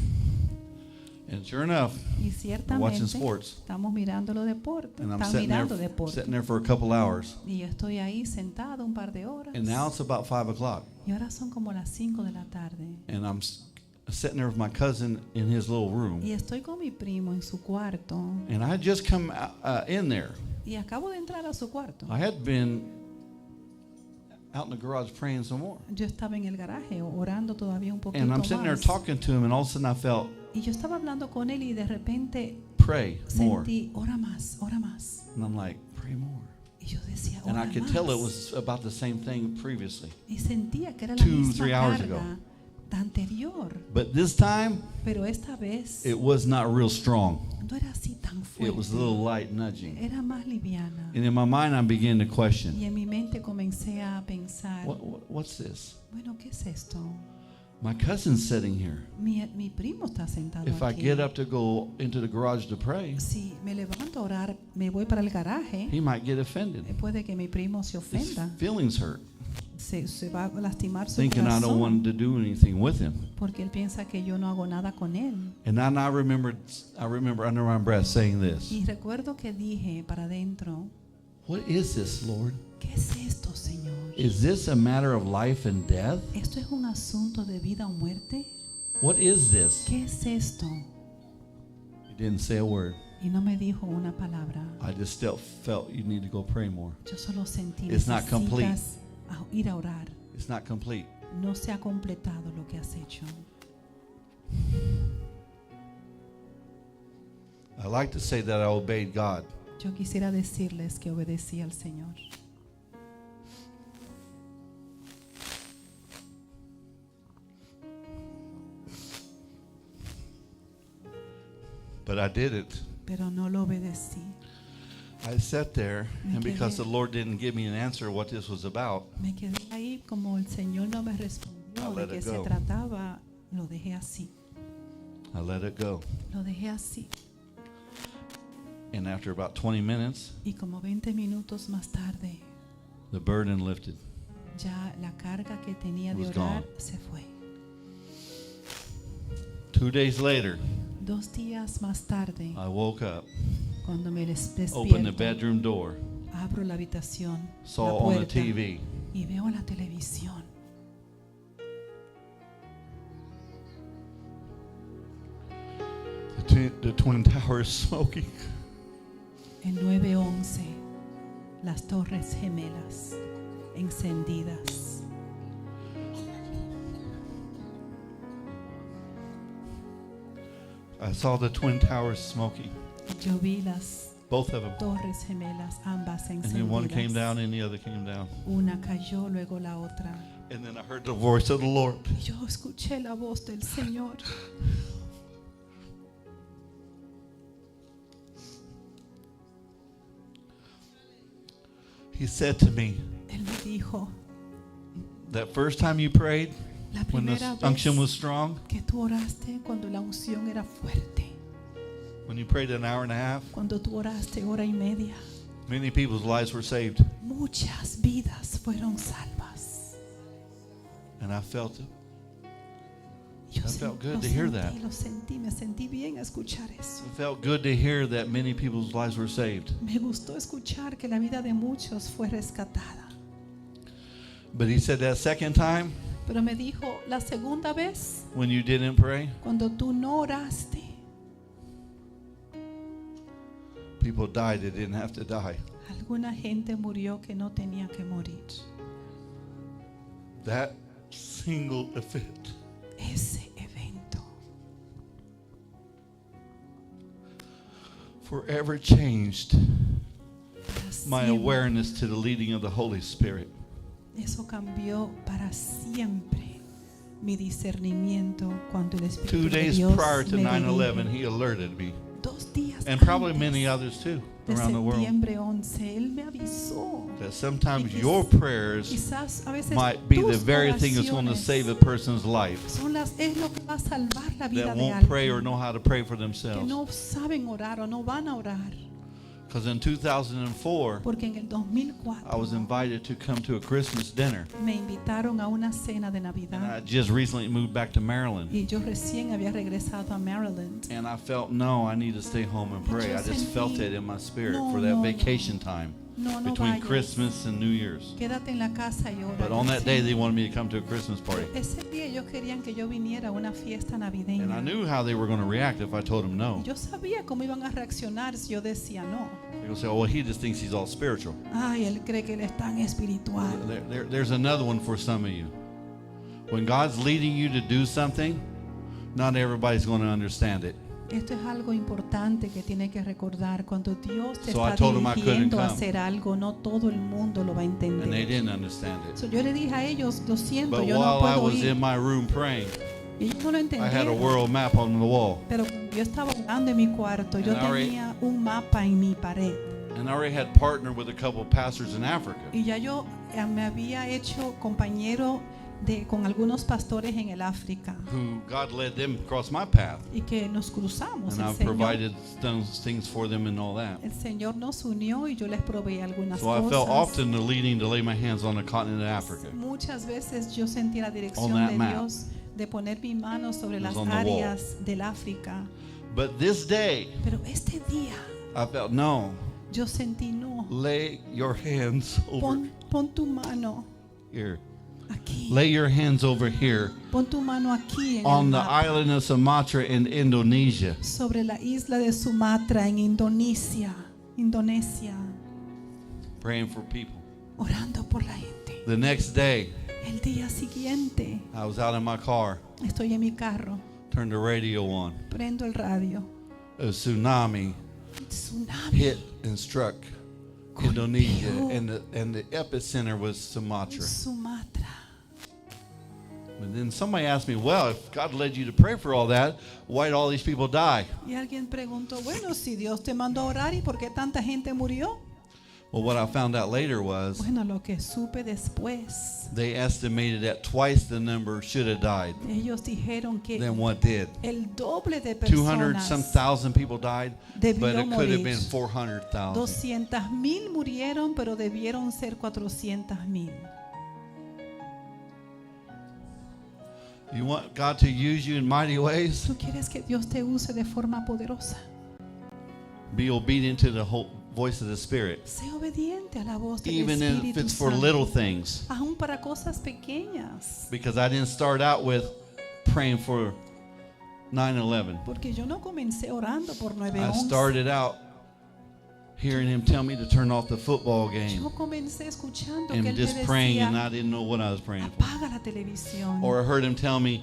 And sure enough, Y we're ciertamente watching sports. estamos mirando los deportes. And I'm Están sitting mirando there, deportes. sitting there for a couple hours. Y yo estoy ahí sentado un par de horas. And now it's about 5 o'clock. Y ahora son como las 5 de la tarde. And I'm sitting there with my cousin in his little room. Y estoy con mi primo en su cuarto. And I had just come in there. Y acabo de entrar a su cuarto. I had been out in the garage praying some more. Yo estaba en el garaje orando todavía un poquito And I'm sitting there más. talking to him, and all of a sudden I felt, Y yo estaba hablando con él y de repente pray more. sentí, ora más, ora más. And I'm like, pray more. Y yo decía, And ora I could más. tell it was about the same thing previously. Y sentía que era la 2, misma 3 hours carga anterior. But this time, Pero esta vez it was not real strong. no era así tan It was a fuerte. little light nudging. Era más liviana. And in my mind, I began to Y question, en mi mente comencé a pensar, what's this? bueno, ¿qué es esto? My cousin's sitting here. Mi primo está sentado If I aquí. get up to go into the garage to pray, Si me levanto a orar, me voy para el garaje, he might get offended. puede que mi primo se His ofenda, feelings hurt, se va a lastimar su thinking I don't want corazón, to do anything with him. porque él piensa que yo no hago nada con él. And then I remember under my breath saying this, Y recuerdo que dije para adentro, what is this, Lord? ¿qué es esto, Señor? Is this a matter of life and death? ¿Esto es un asunto de vida o muerte? What is this? ¿Qué es esto? He didn't say a word. Y no me dijo una palabra. I just still felt you need to go pray more. Yo solo sentí, It's not complete. necesitas ir a orar. It's not complete. No se ha completado lo que has hecho. I like to say that I obeyed God. Yo quisiera decirles que obedecí al Señor. But I did it. Pero no lo obedecí. I sat there, Me and because quedé. the Lord didn't give me an answer what this was about, Me quedé ahí como el Señor no me I respondió de let qué it se go. trataba. Lo dejé así. I let it go. Lo dejé así. And after about 20 minutes, Y como 20 minutos más tarde, the burden lifted. ya la carga que tenía de Was orar gone. se fue. 2 days later, 2 días más tarde, I woke up, cuando me opened the despierto, bedroom door, abro la habitación, saw la on the puerta, TV, y veo la televisión. the Twin Towers smoking. El 911, las torres gemelas encendidas. I saw the Twin Towers smoking, Yo vi las both of them. torres gemelas, ambas And then one came encendidas. down and the other came down. Una cayó, luego la otra. And then I heard the voice of the Lord. Y yo escuché la voz del Señor. He said to me, Él me dijo, that first time you prayed, la when the primera unction vez was strong, que tú oraste, cuando la unción era fuerte, when you prayed an hour and a half, cuando tú oraste hora y media, many people's lives were saved. muchas vidas fueron salvas. And I felt it. Yo That felt good lo to hear sentí, that. lo sentí, me sentí bien a escuchar eso. It felt good to hear that many people's lives were saved. Me gustó escuchar que la vida de muchos fue rescatada. But he said that second time, Pero me dijo, la segunda vez, when you didn't pray, cuando tú no oraste, people died that didn't have to die. alguna gente murió que no tenía que morir. That single event Ese evento forever changed para my siempre, awareness to the leading of the Holy Spirit. eso cambió para siempre mi discernimiento cuando el 2 Espíritu de days Dios prior to me 9/11, dirige. he alerted me, 2 días and probably antes many others too de around the world, septiembre 11, Él me avisó. that sometimes Y your prayers Quizás a veces might be the tus very thing that's going to oraciones save a person's life es lo que va a salvar la vida that de won't pray or alguien know how to pray for que themselves. no saben orar o no van a orar. Because in 2004, Porque en el I 2004 was invited to come to a Christmas dinner. me invitaron a una cena de And I Navidad just recently moved back to Maryland. y yo recién había regresado a Maryland. And I felt, no, I need to stay home and pray. I just felt it in my spirit No, for that no, vacation time No, no between vayas. Christmas and New Year's. Quédate en la casa y ora. But on that day, they wanted me to come to a Christmas party. Ese día ellos querían que yo viniera a una fiesta And I navideña. knew how they were going to react if I told them no. Y yo sabía cómo iban a reaccionar si yo decía no. They're going to say, oh, well, he just thinks he's all spiritual. Ay, él cree que él es tan espiritual. There's another one for some of you. When God's leading you to do something, not everybody's going to understand it. Esto es algo importante que tiene que recordar. Cuando Dios te So I está told him I couldn't dirigiendo a come. hacer algo, no todo el mundo lo va a And they entender. didn't understand it. So, yo le dije a ellos, lo siento, But yo no while I puedo was ir. in my room praying, Y ellos no lo I had a entendieron. world map on the wall. Pero cuando yo estaba orando en mi cuarto, yo And I already- tenía un mapa en mi pared. And I already had partnered with a couple of pastors in Africa. Y ya yo me había hecho compañero con algunos pastores en el África. Who God led them across my path. Y que nos cruzamos. And I've provided those things for them and all that. El Señor nos unió y yo les proveí algunas So I felt cosas. often the leading to lay my hands on the continent of Africa. Muchas veces yo sentí la dirección On that de map. Dios de poner mi mano sobre It was las on the wall. áreas del África. But this day, Pero este día I felt, no, yo sentí no. lay your hands over Pon tu mano here. aquí. Lay your hands over here Pon tu mano aquí en el on the mapa, island of Sumatra in Indonesia. sobre la isla de Sumatra en Indonesia. Praying for people. Orando por la gente. The next day, El día siguiente I was out in my car, estoy en mi carro, turned the radio on. prendo el radio. A tsunami Tsunami. hit and struck Indonesia, Golpeó. and the epicenter was Sumatra. Sumatra. And then somebody asked me, well, if God led you to pray for all that, why did all these people die? Y alguien preguntó, bueno, si Dios te mandó a orar, ¿y por qué tanta gente murió? Well, what I found out later was Bueno, lo que supe después, they estimated that twice the number should have died ellos dijeron que than what did. el doble de 200 some personas, thousand people died, Debió but it could have morir. been 400,000. 200,000 murieron, pero debieron ser 400,000. You want God to use you in mighty ways? ¿Tú quieres que Dios te use de forma poderosa? Be obedient to the whole voice of the Spirit, Sé obediente a la voz del even if Espíritu it's for Santo, little things. aún para cosas pequeñas. Because I didn't start out with praying for 9/11. Porque yo no comencé orando por I 9/11. started out hearing him tell me to turn off the football game Yo comencé escuchando que and él me just praying, and I decía, didn't know what I was praying for. apaga la televisión. Or I heard him tell me,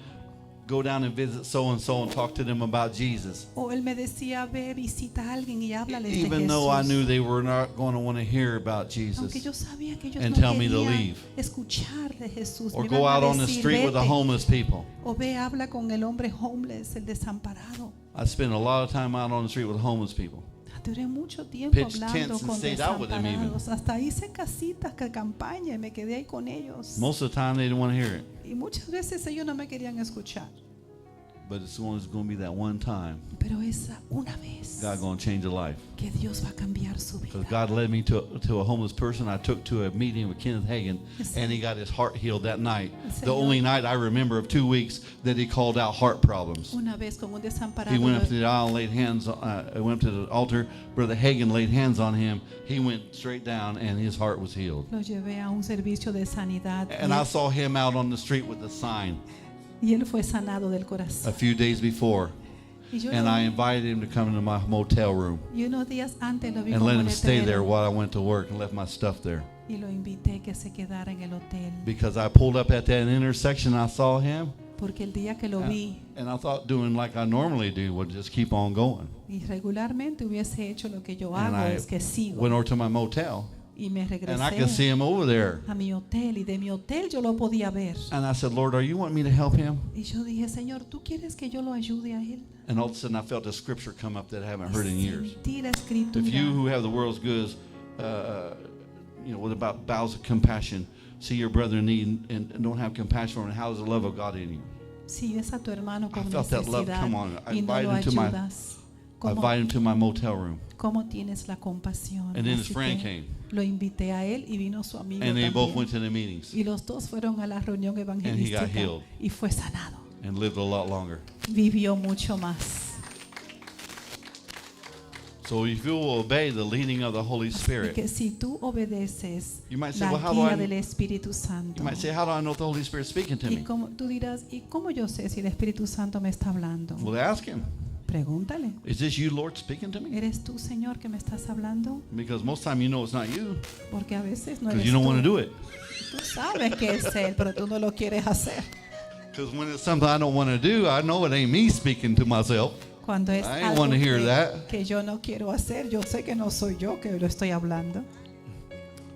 go down and visit so and so and talk to them about Jesus. O él me decía, ve, visita a alguien y háblales de Even though I Jesús. knew they were not going to want to hear about Aunque yo Jesus. sabía que ellos and no tell me to querían leave. escuchar de Jesús. Or Me go iban a out on the decir, street with the "Vete", homeless people. o ve, habla con el hombre homeless, el desamparado. I spent a lot of time out on the street with homeless people. Duré mucho tiempo Pitched hablando tents and con stayed out with them even. desamparados. Hasta hice casitas, campaña y me quedé ahí con ellos. Most of the time they didn't want to hear it. Y muchas veces ellos no me querían escuchar. But it's going to be that one time Pero esa una vez God going to change a life. que Dios va a cambiar su vida. Because God led me to a homeless person I took to a meeting with Kenneth Hagin, Yes. and he got his heart healed that night. Yes, The Señor. only night I remember of 2 weeks that he called out heart problems. Una vez con un desamparado He went up lo- to the aisle and laid hands. Went up to the altar. Brother Hagin laid hands on him. He went straight down, and his heart was healed. lo llevé a un servicio de sanidad And I saw him out on the street with a sign y él fue sanado del a corazón. few days before, Y, yo and lo- I invited him to come into my motel room y unos días antes lo vi and como let him stay there letrero while I went to work and left my stuff there. y lo invité que se quedara en el hotel. Because I pulled up at that intersection, I saw him, Porque el día que lo vi and I thought doing like I normally do would just keep on going. y regularmente hubiese hecho lo que yo And hago, I es que sigo. went over to my motel, Y me and I could regresé see him over there. a mi hotel y de mi hotel yo lo podía ver. And I said, Lord, are you wanting me to help him? Y yo dije, Señor, ¿tú quieres que yo lo ayude a él? And all of a sudden, I felt a scripture come up that I haven't heard in years. Sentí la escritura. If you who have the world's goods, with about bowels of compassion, see your brother in need and don't have compassion for him, how is the love of God in you? Si ves a tu hermano con I felt that love necesidad come on. I y no lo invited him to my- ayudas, invite him to my motel room. ¿Cómo tienes la compasión? And then his Así friend que came. lo invité a él y vino su amigo And they both también. went to the meetings Y los dos fueron a la reunión evangelística healed. y fue sanado. and lived a lot longer. Vivió mucho más. So if you will obey the leading of the Holy Así Spirit, que si tú obedeces You might say, la "Well, how do guía I-" del Espíritu Santo, you might say, how do I know if the Holy Spirit is speaking to y me? como tú dirás, ¿y cómo yo sé si el Espíritu Santo me está hablando? Well, ask him. Pregúntale. Is this you, Lord, speaking to me? ¿Eres tú, Señor, que me estás hablando? Because most time you know it's not you Porque a veces no because eres you don't want to tú. do it. Tú sabes que es Él, pero tú no lo quieres hacer. Because when it's something I don't want to do, I know it ain't me speaking to myself. Cuando es I ain't algo wanna hear that. que yo no quiero hacer, yo sé que no soy yo que lo estoy hablando.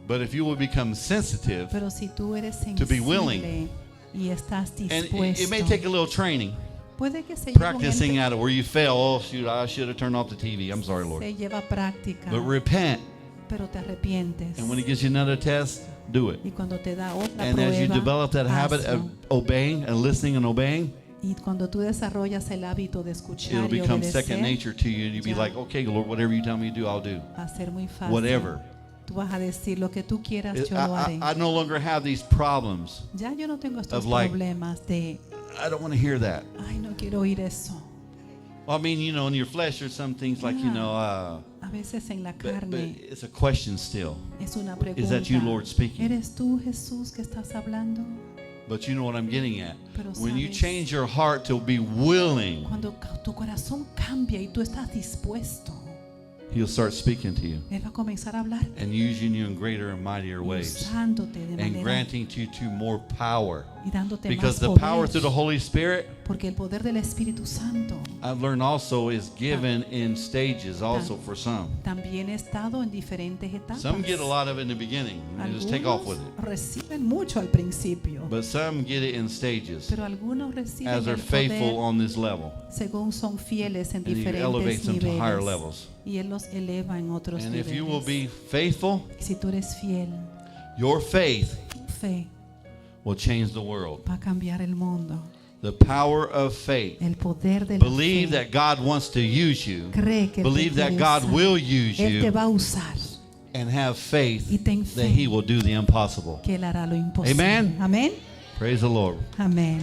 But if you will become sensitive, Pero si tú eres To be willing. sensible y estás and dispuesto, it may take a little training, puede que se lleve, practicing at it where you fail. Oh, shoot, I should have turned off the TV. I'm sorry, Lord. se lleva práctica, But repent. pero te arrepientes. And when he gives you another test, do it. Y cuando te da otra And as you prueba, develop that habit of hazlo. obeying and listening and obeying, Y cuando tú desarrollas el hábito de escuchar it'll y become obedecer, second nature to you. And you'll be Ya. like, okay, Lord, whatever you tell me to do, I'll do. va a ser muy fácil. Whatever. Tú vas a decir lo que tú quieras, yo lo I, haré. I no longer have these problems. Ya yo no tengo estos of like- problemas de, I don't want to hear that. ay, no quiero oír eso. Well, I mean, you know, in your flesh, there's some things like, you Yeah. know, A veces en la but carne it's a question still. es una Is pregunta. that you, Lord, speaking? ¿Eres tú, Jesús, que estás hablando? But you know what I'm getting at. Pero When you sabes- change your heart to be willing, Cuando tu corazón cambia y tú estás dispuesto, he'll start speaking to you Él va a comenzar a hablar and using you in greater and mightier ways usándote de and manera granting to more power. y dándote Because más the poder. power through the Holy Spirit, Porque el poder del Espíritu Santo I've learned also, is given in stages also for some. también ha estado en diferentes etapas. Some get a lot of it in the beginning and just take off with Algunos it. reciben mucho al principio, But some get it in stages pero algunos reciben as they're el faithful poder on this level. según son fieles en And he elevates diferentes them to higher niveles levels. y Él los eleva en otros And if you will niveles. be faithful, Si tú eres fiel, your faith tu fe will change the world. va a cambiar el mundo. The power of faith. El poder de la Believe fe. that God wants to use you. Cree que Él te Believe that quiere God usar. will use Él te you va a usar and have faith y ten that fe He will do the impossible. que Él hará lo imposible. Amen. Amén. Praise the Lord. Amén.